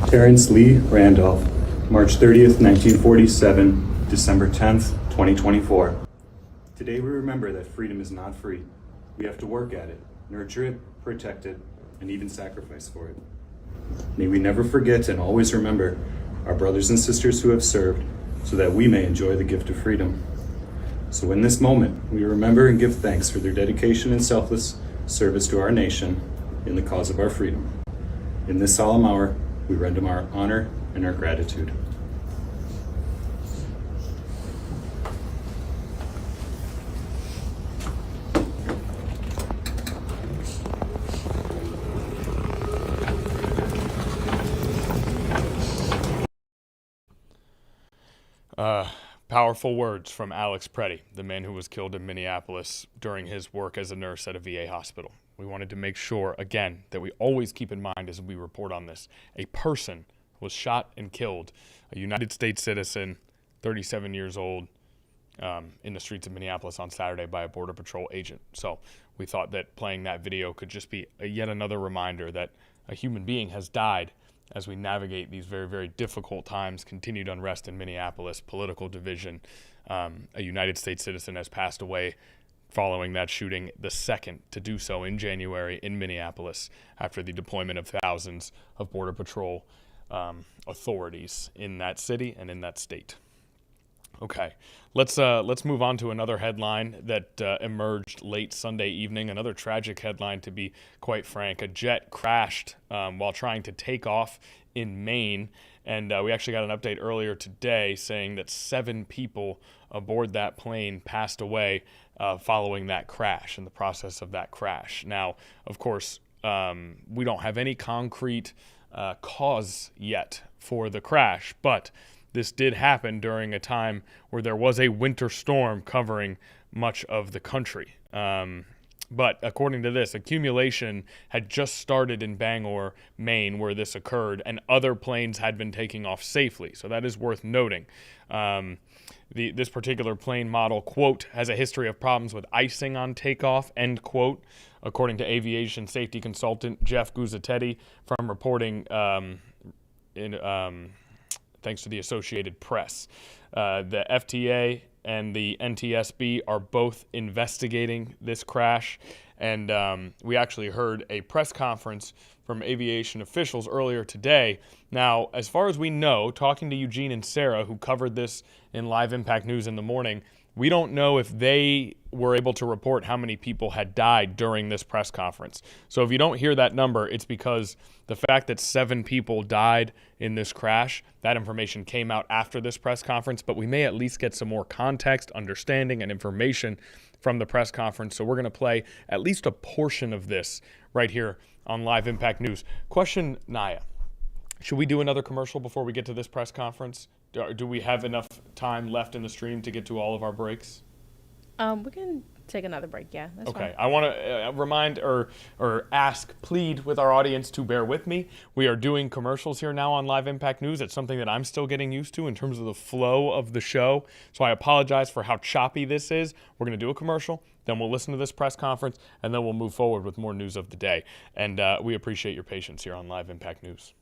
Terrence Lee Randolph, March 30th, 1947, December 10th, 2024. Today we remember that freedom is not free. We have to work at it, nurture it, protect it, and even sacrifice for it. May we never forget and always remember our brothers and sisters who have served so that we may enjoy the gift of freedom. So in this moment, we remember and give thanks for their dedication and selfless service to our nation in the cause of our freedom. In this solemn hour, we render them our honor and our gratitude. Powerful words from Alex Preddy, the man who was killed in Minneapolis during his work as a nurse at a VA hospital. We wanted to make sure, again, that we always keep in mind as we report on this, a person was shot and killed, a United States citizen, 37 years old, in the streets of Minneapolis on Saturday by a Border Patrol agent. So we thought that playing that video could just be yet another reminder that a human being has died as we navigate these very, very difficult times, continued unrest in Minneapolis, political division. A United States citizen has passed away following that shooting, the second to do so in January in Minneapolis after the deployment of thousands of Border Patrol authorities in that city and in that state. Okay, let's move on to another headline that emerged late Sunday evening. Another tragic headline, to be quite frank. A jet crashed while trying to take off in Maine, and we actually got an update earlier today saying that 7 people aboard that plane passed away following that crash, in the process of that crash. Now, of course, we don't have any concrete cause yet for the crash, but this did happen during a time where there was a winter storm covering much of the country. But according to this, accumulation had just started in Bangor, Maine, where this occurred, and other planes had been taking off safely. So that is worth noting. This particular plane model, quote, has a history of problems with icing on takeoff, end quote, according to aviation safety consultant Jeff Guzzetti from reporting thanks to the Associated Press. The FTA and the NTSB are both investigating this crash. And we actually heard a press conference from aviation officials earlier today. Now, as far as we know, talking to Eugene and Sarah, who covered this in Live Impact News in the morning, we don't know if they were able to report how many people had died during this press conference. So if you don't hear that number, it's because the fact that 7 people died in this crash, that information came out after this press conference, but we may at least get some more context, understanding, and information from the press conference. So we're going to play at least a portion of this right here on Live Impact News. Question, Naya. Should we do another commercial before we get to this press conference? Do we have enough time left in the stream to get to all of our breaks? We can take another break, yeah. That's Okay. fine. I want to remind or plead with our audience to bear with me. We are doing commercials here now on Live Impact News. It's something that I'm still getting used to in terms of the flow of the show. So I apologize for how choppy this is. We're going to do a commercial, then we'll listen to this press conference, and then we'll move forward with more news of the day. And we appreciate your patience here on Live Impact News.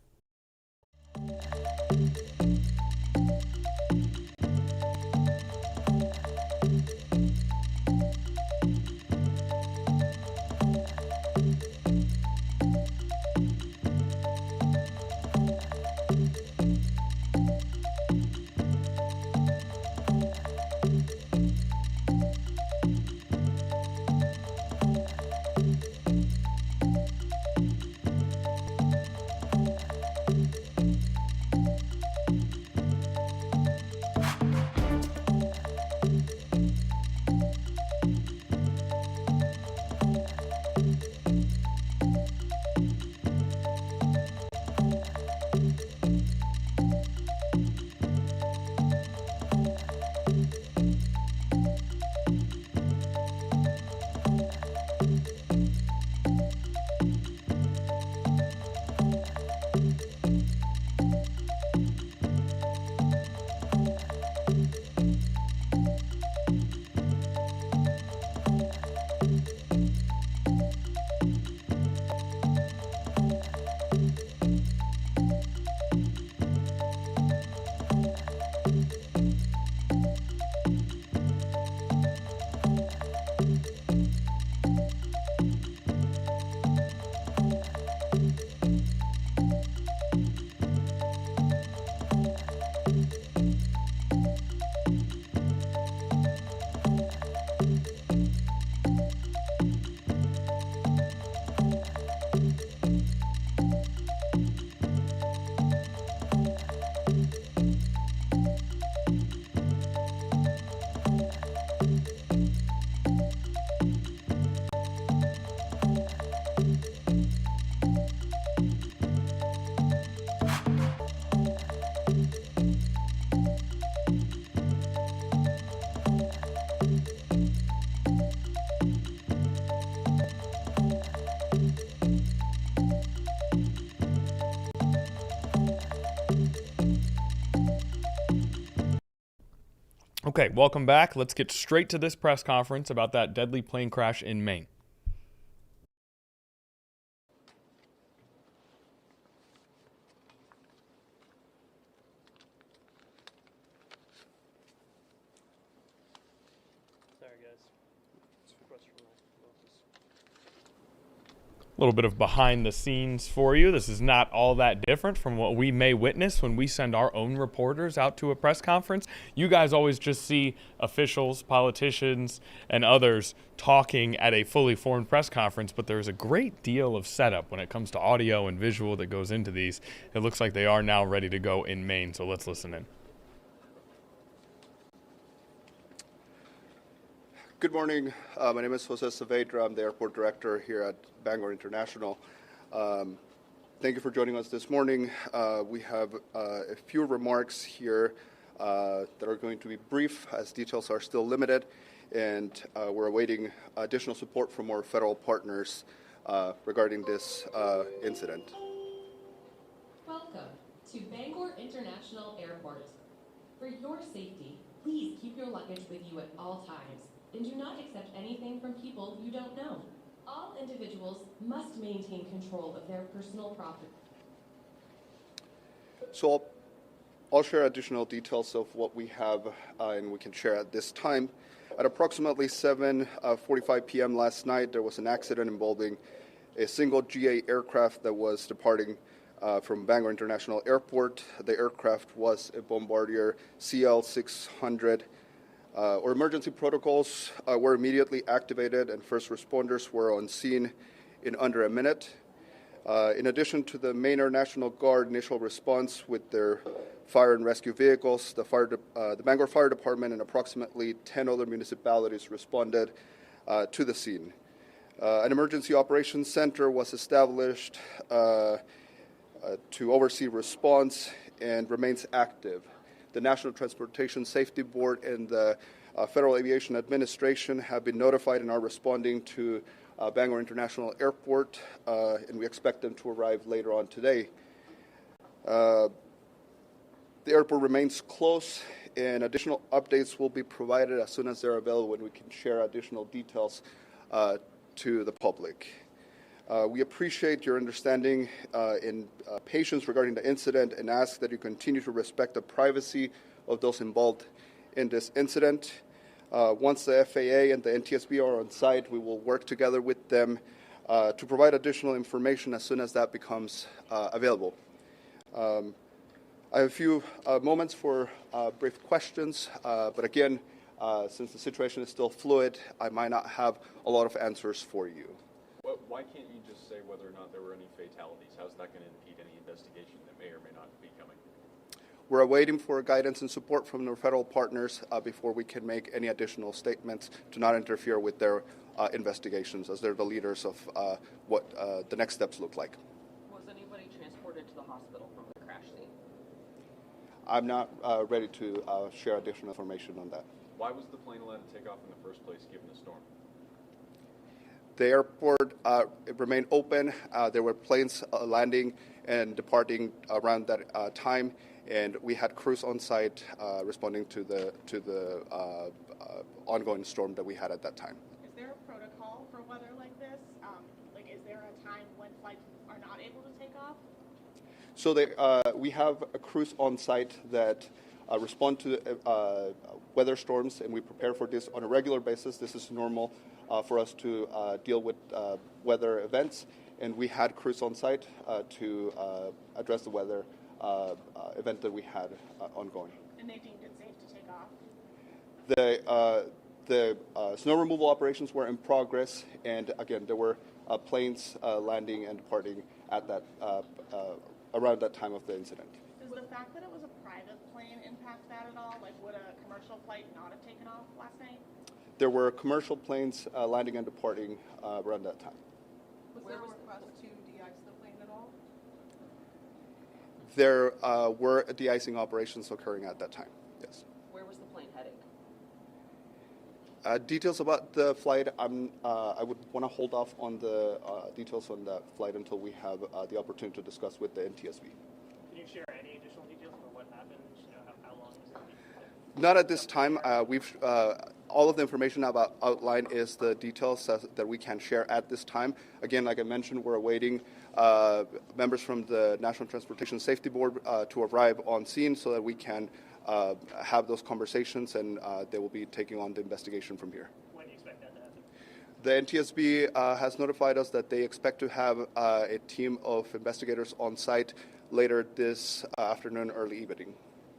Okay, welcome back. Let's get straight to this press conference about that deadly plane crash in Maine. A little bit of behind the scenes for you. This is not all that different from what we may witness when we send our own reporters out to a press conference. You guys always just see officials, politicians, and others talking at a fully formed press conference, but there's a great deal of setup when it comes to audio and visual that goes into these. It looks like they are now ready to go in Maine, so let's listen in. Good morning. My name is Jose Saavedra. I'm the airport director here at Bangor International. Thank you for joining us this morning. We have a few remarks here that are going to be brief, as details are still limited, and we're awaiting additional support from our federal partners regarding this incident. Welcome to Bangor International Airport. For your safety, please keep your luggage with you at all times, and do not accept anything from people you don't know. All individuals must maintain control of their personal property. So I'll share additional details of what we have and we can share at this time. At approximately 7:45 p.m. last night, there was an accident involving a single GA aircraft that was departing from Bangor International Airport. The aircraft was a Bombardier CL-600. Our emergency protocols were immediately activated and first responders were on scene in under a minute. In addition to the Maynard National Guard initial response with their fire and rescue vehicles, the Bangor Fire Department and approximately 10 other municipalities responded to the scene. An emergency operations center was established to oversee response and remains active. The National Transportation Safety Board and the Federal Aviation Administration have been notified and are responding to Bangor International Airport, and we expect them to arrive later on today. The airport remains closed, and additional updates will be provided as soon as they're available when we can share additional details to the public. We appreciate your understanding and patience regarding the incident and ask that you continue to respect the privacy of those involved in this incident. Once the FAA and the NTSB are on site, we will work together with them to provide additional information as soon as that becomes available. I have a few moments for brief questions, but again, since the situation is still fluid, I might not have a lot of answers for you. Why can't you just say whether or not there were any fatalities? How's that going to impede any investigation that may or may not be coming? We're awaiting for guidance and support from our federal partners before we can make any additional statements to not interfere with their investigations, as they're the leaders of what the next steps look like. Was anybody transported to the hospital from the crash scene? I'm not ready to share additional information on that. Why was the plane allowed to take off in the first place given the storm? The airport remained open. There were planes landing and departing around that time, and we had crews on site responding to the ongoing storm that we had at that time. Is there a protocol for weather like this? Is there a time when flights are not able to take off? So we have crews on site that respond to weather storms, and we prepare for this on a regular basis. This is normal for us to deal with weather events, and we had crews on site to address the weather event that we had ongoing. And they deemed it safe to take off? The snow removal operations were in progress, and again, there were planes landing and departing at that around that time of the incident. Does the fact that it was a private plane impact that at all? Like, would a commercial flight not have taken off last night? There were commercial planes landing and departing around that time. Was there a request to de-ice the plane at all? There were de-icing operations occurring at that time, yes. Where was the plane heading? Details about the flight, I would want to hold off on the details on that flight until we have the opportunity to discuss with the NTSB. Can you share any additional details about what happened? How long was it? Not at this time. We've all of the information I've outlined is the details that we can share at this time. Again, like I mentioned, we're awaiting members from the National Transportation Safety Board to arrive on scene so that we can have those conversations, and they will be taking on the investigation from here. When do you expect that to happen? The NTSB has notified us that they expect to have a team of investigators on site later this afternoon, early evening.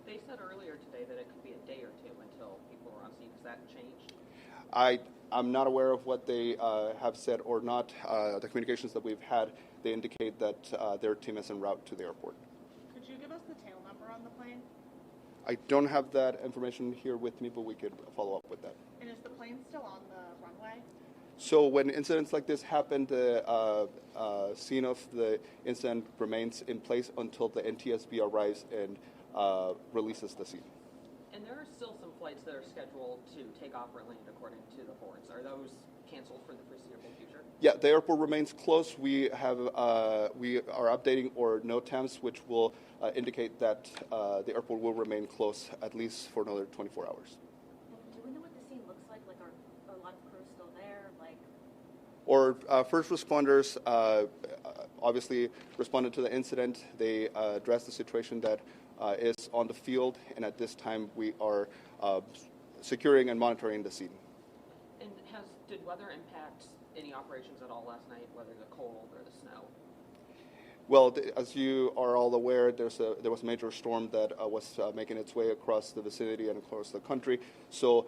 They said earlier today that it could be a day or two until people were on scene. Has that changed? I'm not aware of what they have said or not. The communications that we've had, they indicate that their team is en route to the airport. Could you give us the tail number on the plane? I don't have that information here with me, but we could follow up with that. And is the plane still on the runway? So when incidents like this happen, the scene of the incident remains in place until the NTSB arrives and releases the scene. And there are still some flights that are scheduled to take off or land according to the boards. Are those canceled for the foreseeable future? Yeah, the airport remains closed. We are updating our NOTAMs, which will indicate that the airport will remain closed at least for another 24 hours. Do we know what the scene looks like? Like, are a lot of crews still there? Like, Our first responders obviously responded to the incident. They addressed the situation that is on the field, and at this time we are securing and monitoring the scene. And did weather impact any operations at all last night, whether the cold or the snow? Well, as you are all aware, there was a major storm that was making its way across the vicinity and across the country. So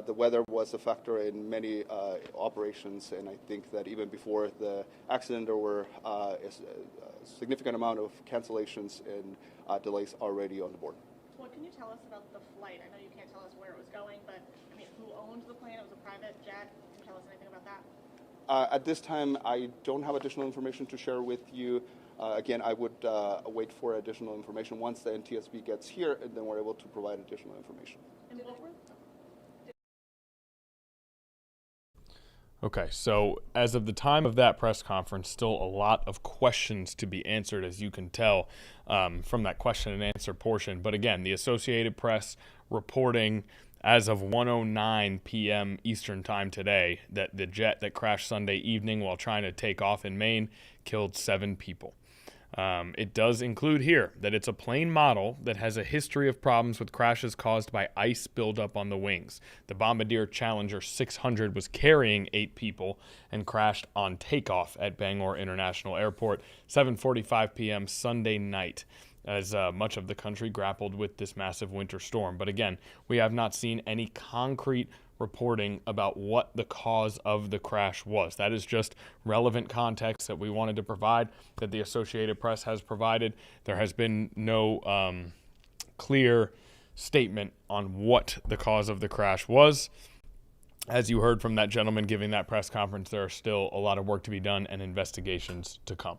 the weather was a factor in many operations, and I think that even before the accident, there were a significant amount of cancellations and delays already on the board. What can you tell us about the flight? I know you can't tell us where it was going, but I mean, who owned the plane? It was a private jet. Can you tell us anything about that? At this time, I don't have additional information to share with you. Again, I would wait for additional information once the NTSB gets here, and then we're able to provide additional information. And what were Okay, so as of the time of that press conference, still a lot of questions to be answered, as you can tell from that question and answer portion. But again, the Associated Press reporting as of 1:09 p.m. Eastern Time today that the jet that crashed Sunday evening while trying to take off in Maine killed 7 people. It does include here that it's a plane model that has a history of problems with crashes caused by ice buildup on the wings. The Bombardier Challenger 600 was carrying 8 people and crashed on takeoff at Bangor International Airport, 7:45 p.m. Sunday night, as much of the country grappled with this massive winter storm. But again, we have not seen any concrete reporting about what the cause of the crash was. That is just relevant context that we wanted to provide, that the Associated Press has provided. There has been no clear statement on what the cause of the crash was. As you heard from that gentleman giving that press conference, there are still a lot of work to be done and investigations to come.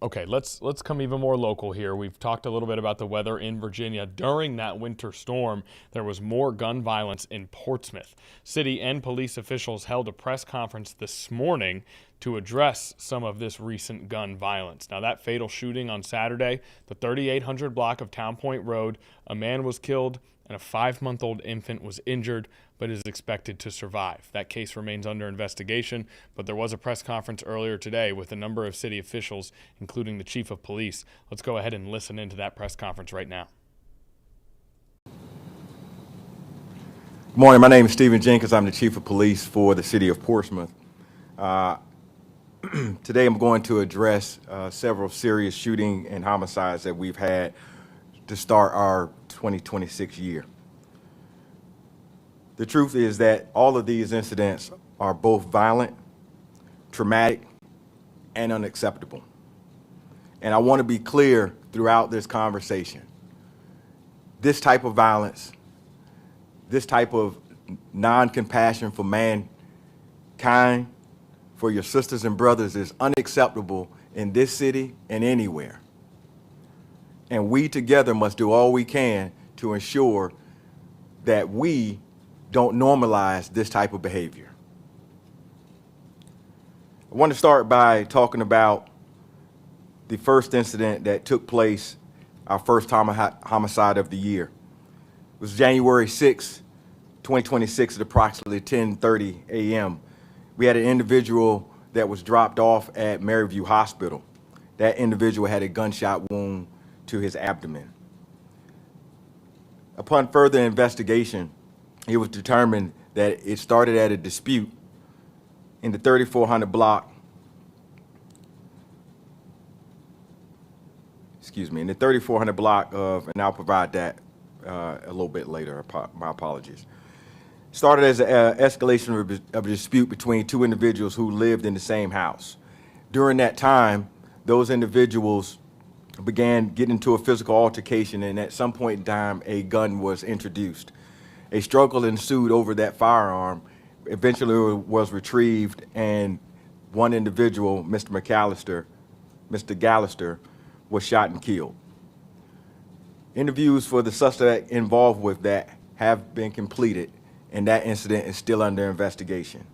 Okay, let's come even more local here. We've talked a little bit about the weather in Virginia. During that winter storm, there was more gun violence in Portsmouth. City and police officials held a press conference this morning to address some of this recent gun violence. Now, that fatal shooting on Saturday, the 3800 block of Town Point Road, a man was killed and a 5-month-old infant was injured, but is expected to survive. That case remains under investigation, but there was a press conference earlier today with a number of city officials, including the chief of police. Let's go ahead and listen into that press conference right now. Good morning. My name is Stephen Jenkins. I'm the chief of police for the city of Portsmouth. Today I'm going to address several serious shooting and homicides that we've had to start our 2026 year. The truth is that all of these incidents are both violent, traumatic, and unacceptable. And I want to be clear throughout this conversation. This type of violence, this type of non-compassion for mankind, for your sisters and brothers, is unacceptable in this city and anywhere. And we together must do all we can to ensure that we don't normalize this type of behavior. I want to start by talking about the first incident that took place, our first homicide of the year. It was January 6, 2026 at approximately 10:30 a.m. We had an individual that was dropped off at Maryview Hospital. That individual had a gunshot wound to his abdomen. Upon further investigation, it was determined that it started at a dispute in the 3400 block, in the 3400 block of, and I'll provide that a little bit later, my apologies. Started as an escalation of a dispute between 2 individuals who lived in the same house. During that time, those individuals began getting into a physical altercation, and at some point in time, a gun was introduced. A struggle ensued over that firearm. Eventually it was retrieved, and one individual, Mr. Gallister, was shot and killed. Interviews for the suspect involved with that have been completed, and that incident is still under investigation.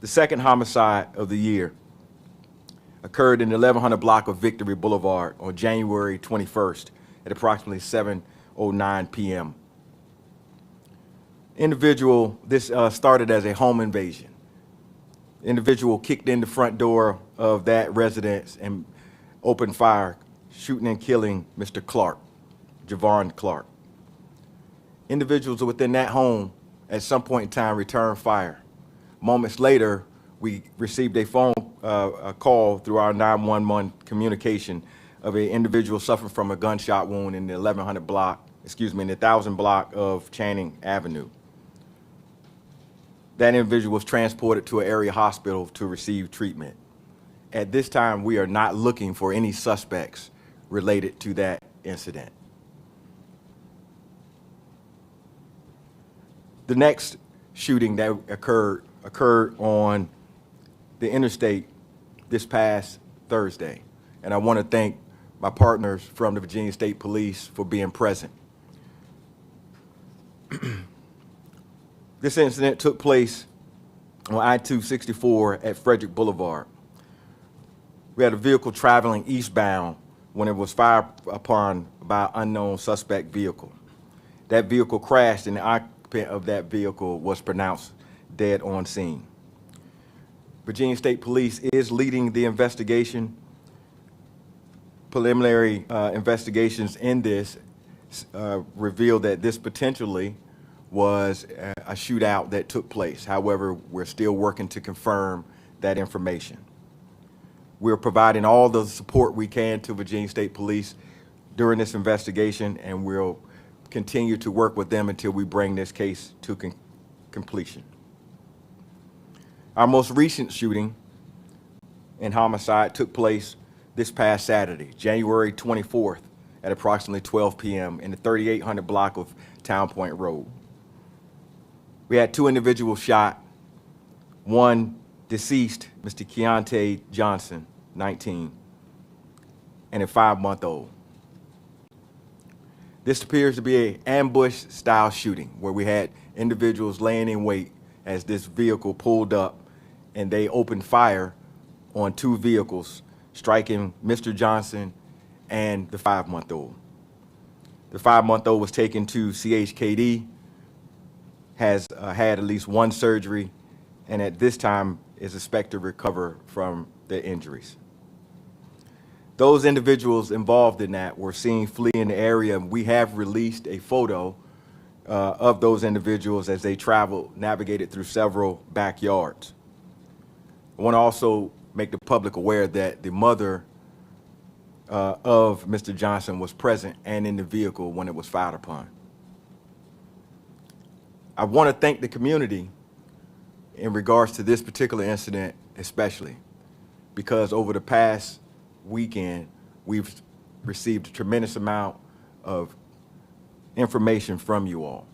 The second homicide of the year occurred in the 1100 block of Victory Boulevard on January 21st at approximately 7:09 p.m. This started as a home invasion. Individual kicked in the front door of that residence and opened fire, shooting and killing Mr. Clark, Javon Clark. Individuals within that home at some point in time returned fire. Moments later, we received a call through our 911 communication of an individual suffering from a gunshot wound in the 1000 block of Channing Avenue. That individual was transported to an area hospital to receive treatment. At this time, we are not looking for any suspects related to that incident. The next shooting that occurred on the interstate this past Thursday, and I want to thank my partners from the Virginia State Police for being present. This incident took place on I-264 at Frederick Boulevard. We had a vehicle traveling eastbound when it was fired upon by an unknown suspect vehicle. That vehicle crashed and the occupant of that vehicle was pronounced dead on scene. Virginia State Police is leading the investigation. Preliminary investigations in this revealed that this potentially was a shootout that took place. However, we're still working to confirm that information. We're providing all the support we can to Virginia State Police during this investigation, and we'll continue to work with them until we bring this case to completion. Our most recent shooting and homicide took place this past Saturday, January 24th at approximately 12 p.m. in the 3800 block of Town Point Road. We had two individuals shot, one deceased, Mr. Keontae Johnson, 19, and a 5-month-old. This appears to be an ambush-style shooting where we had individuals laying in wait as this vehicle pulled up, and they opened fire on two vehicles, striking Mr. Johnson and the 5-month-old. The 5-month-old was taken to CHKD, has had at least one surgery, and at this time is expected to recover from their injuries. Those individuals involved in that were seen fleeing the area. We have released a photo of those individuals as they navigated through several backyards. I want to also make the public aware that the mother of Mr. Johnson was present and in the vehicle when it was fired upon. I want to thank the community in regards to this particular incident especially, because over the past weekend, we've received a tremendous amount of information from you all.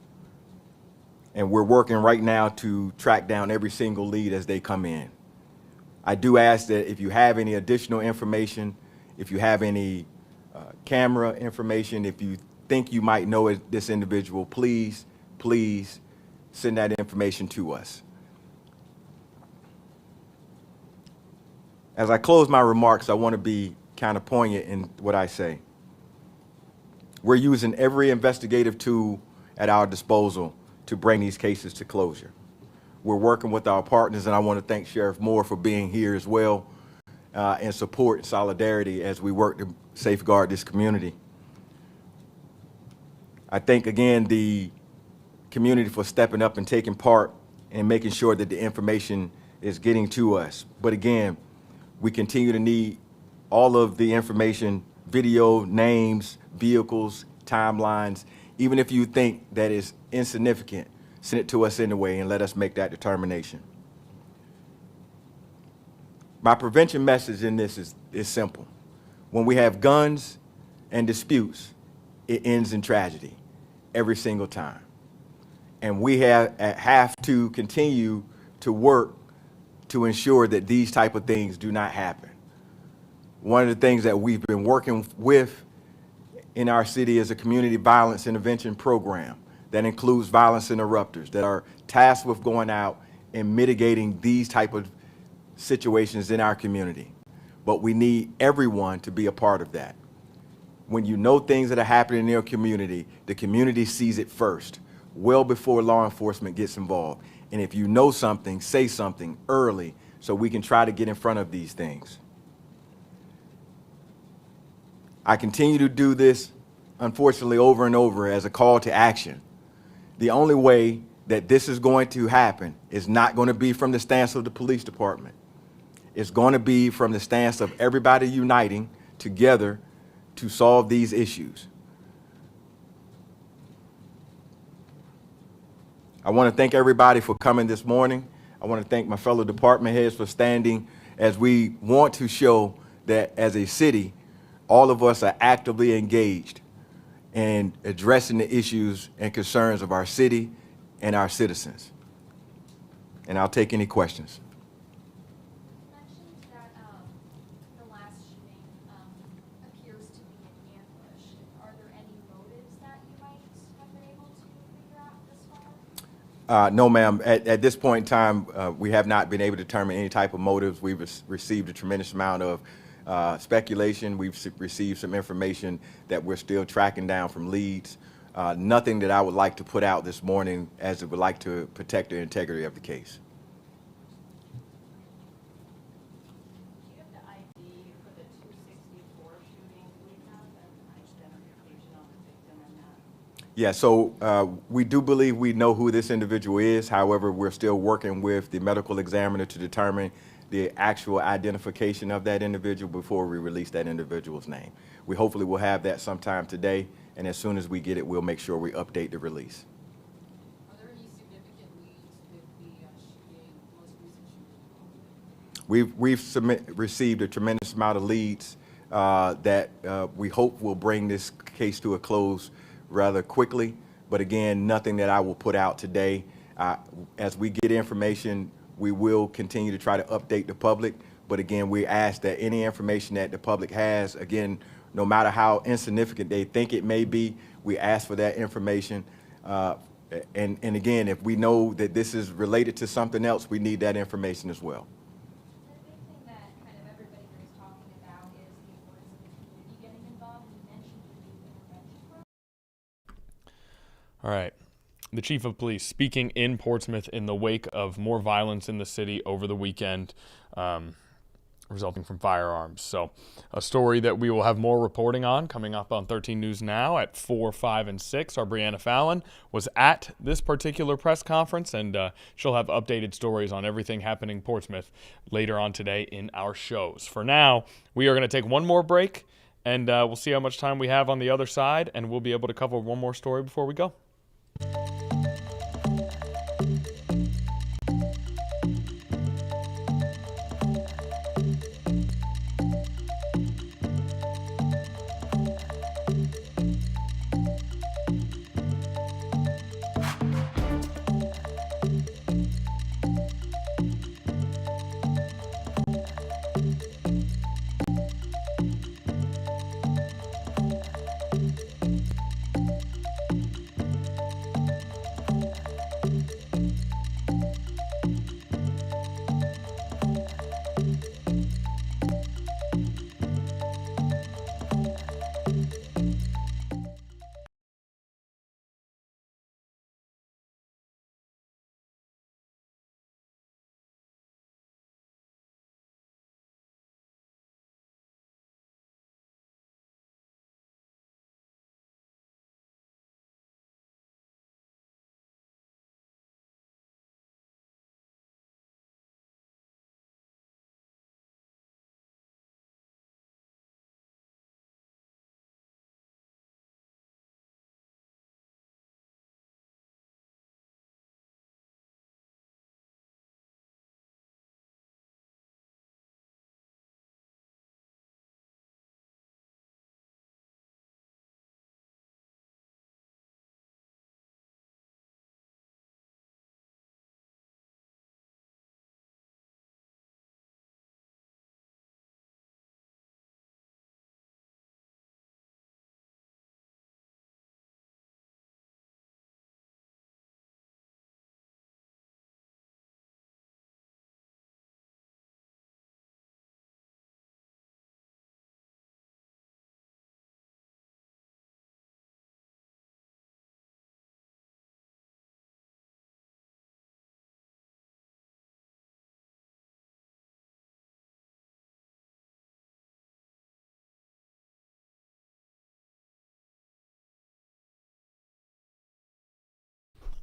And we're working right now to track down every single lead as they come in. I do ask that if you have any additional information, if you have any camera information, if you think you might know this individual, please send that information to us. As I close my remarks, I want to be kind of poignant in what I say. We're using every investigative tool at our disposal to bring these cases to closure. We're working with our partners, and I want to thank Sheriff Moore for being here as well in support and solidarity as we work to safeguard this community. I thank again the community for stepping up and taking part and making sure that the information is getting to us. But again, we continue to need all of the information, video, names, vehicles, timelines. Even if you think that is insignificant, send it to us anyway and let us make that determination. My prevention message in this is simple. When we have guns and disputes, it ends in tragedy every single time. And we have to continue to work to ensure that these type of things do not happen. One of the things that we've been working with in our city is a community violence intervention program that includes violence interrupters that are tasked with going out and mitigating these type of situations in our community. But we need everyone to be a part of that. When you know things that are happening in your community, the community sees it first, well before law enforcement gets involved. And if you know something, say something early so we can try to get in front of these things. I continue to do this, unfortunately, over and over as a call to action. The only way that this is going to happen is not going to be from the stance of the police department. It's going to be from the stance of everybody uniting together to solve these issues. I want to thank everybody for coming this morning. I want to thank my fellow department heads for standing, as we want to show that as a city, all of us are actively engaged in addressing the issues and concerns of our city and our citizens. And I'll take any questions. You mentioned that the last shooting appears to be an ambush. Are there any motives that you might have been able to figure out this far? No, ma'am. At this point in time, we have not been able to determine any type of motives. We've received a tremendous amount of speculation. We've received some information that we're still tracking down from leads. Nothing that I would like to put out this morning, as it would like to protect the integrity of the case. Do you have the ID for the 264 shooting? Do we have an identification on the victim or not? Yeah, so we do believe we know who this individual is. However, we're still working with the medical examiner to determine the actual identification of that individual before we release that individual's name. We hopefully will have that sometime today, and as soon as we get it, we'll make sure we update the release. Are there any significant leads with the shooting, most recent shooting? We've received a tremendous amount of leads that we hope will bring this case to a close rather quickly. But again, nothing that I will put out today. As we get information, we will continue to try to update the public. But again, we ask that any information that the public has, again, no matter how insignificant they think it may be, we ask for that information. And again, if we know that this is related to something else, we need that information as well. The big thing that kind of everybody here is talking about is the importance of the community getting involved. You mentioned the youth intervention program. All right. The chief of police speaking in Portsmouth in the wake of more violence in the city over the weekend, resulting from firearms. So a story that we will have more reporting on coming up on 13 News Now at 4, 5, and 6. Our Brianna Fallon was at this particular press conference, and she'll have updated stories on everything happening in Portsmouth later on today in our shows. For now, we are going to take one more break, and we'll see how much time we have on the other side, and we'll be able to cover one more story before we go.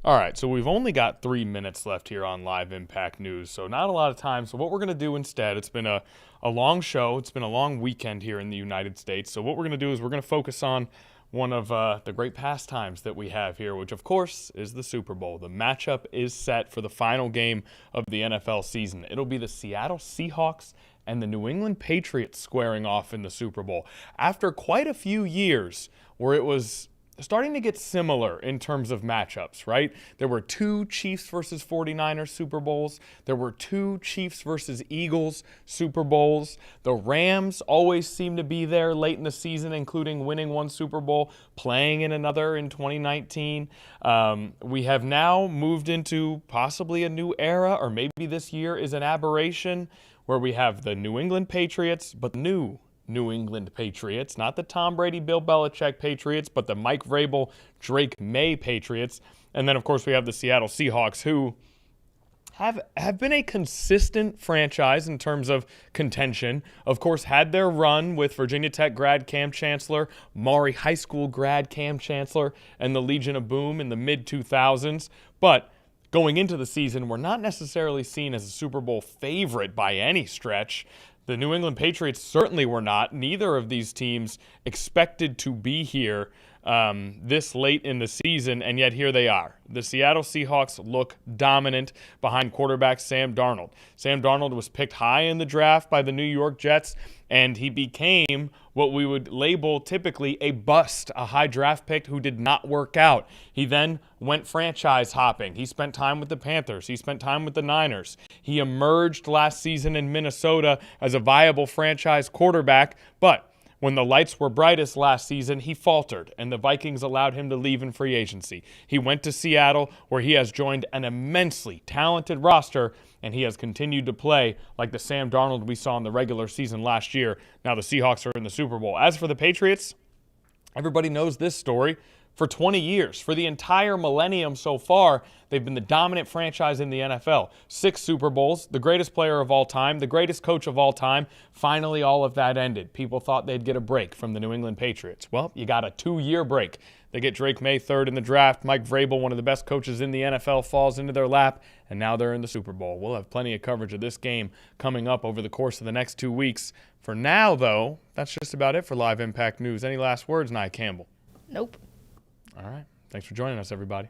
All right, so we've only got 3 minutes left here on Live Impact News, so not a lot of time. So what we're going to do instead, it's been a long show. It's been a long weekend here in the United States. So what we're going to do is we're going to focus on one of the great pastimes that we have here, which, of course, is the Super Bowl. The matchup is set for the final game of the NFL season. It'll be the Seattle Seahawks and the New England Patriots squaring off in the Super Bowl. After quite a few years where it was starting to get similar in terms of matchups, right? There were 2 Chiefs versus 49ers Super Bowls. There were 2 Chiefs versus Eagles Super Bowls. The Rams always seem to be there late in the season, including winning 1 Super Bowl, playing in another in 2019. We have now moved into possibly a new era, or maybe this year is an aberration, where we have the New England Patriots, but new New England Patriots, not the Tom Brady, Bill Belichick Patriots, but the Mike Vrabel, Drake May Patriots. And then, of course, we have the Seattle Seahawks, who have been a consistent franchise in terms of contention. Of course, had their run with Virginia Tech grad Cam Chancellor, Maury High School grad Cam Chancellor, and the Legion of Boom in the mid-2000s. But going into the season, we're not necessarily seen as a Super Bowl favorite by any stretch. The New England Patriots certainly were not. Neither of these teams expected to be here this late in the season, and yet here they are. The Seattle Seahawks look dominant behind quarterback Sam Darnold. Sam Darnold was picked high in the draft by the New York Jets, and he became what we would label typically a bust, a high draft pick who did not work out. He then went franchise hopping. He spent time with the Panthers. He spent time with the Niners. He emerged last season in Minnesota as a viable franchise quarterback, but when the lights were brightest last season, he faltered, and the Vikings allowed him to leave in free agency. He went to Seattle, where he has joined an immensely talented roster, and he has continued to play like the Sam Darnold we saw in the regular season last year. Now the Seahawks are in the Super Bowl. As for the Patriots, everybody knows this story. For 20 years, for the entire millennium so far, they've been the dominant franchise in the NFL. 6 Super Bowls, the greatest player of all time, the greatest coach of all time. Finally, all of that ended. People thought they'd get a break from the New England Patriots. Well, you got a 2-year break. They get Drake May 3rd in the draft. Mike Vrabel, one of the best coaches in the NFL, falls into their lap, and now they're in the Super Bowl. We'll have plenty of coverage of this game coming up over the course of the next 2 weeks. For now, though, that's just about it for Live Impact News. Any last words, Nia Campbell? Nope. All right. Thanks for joining us, everybody.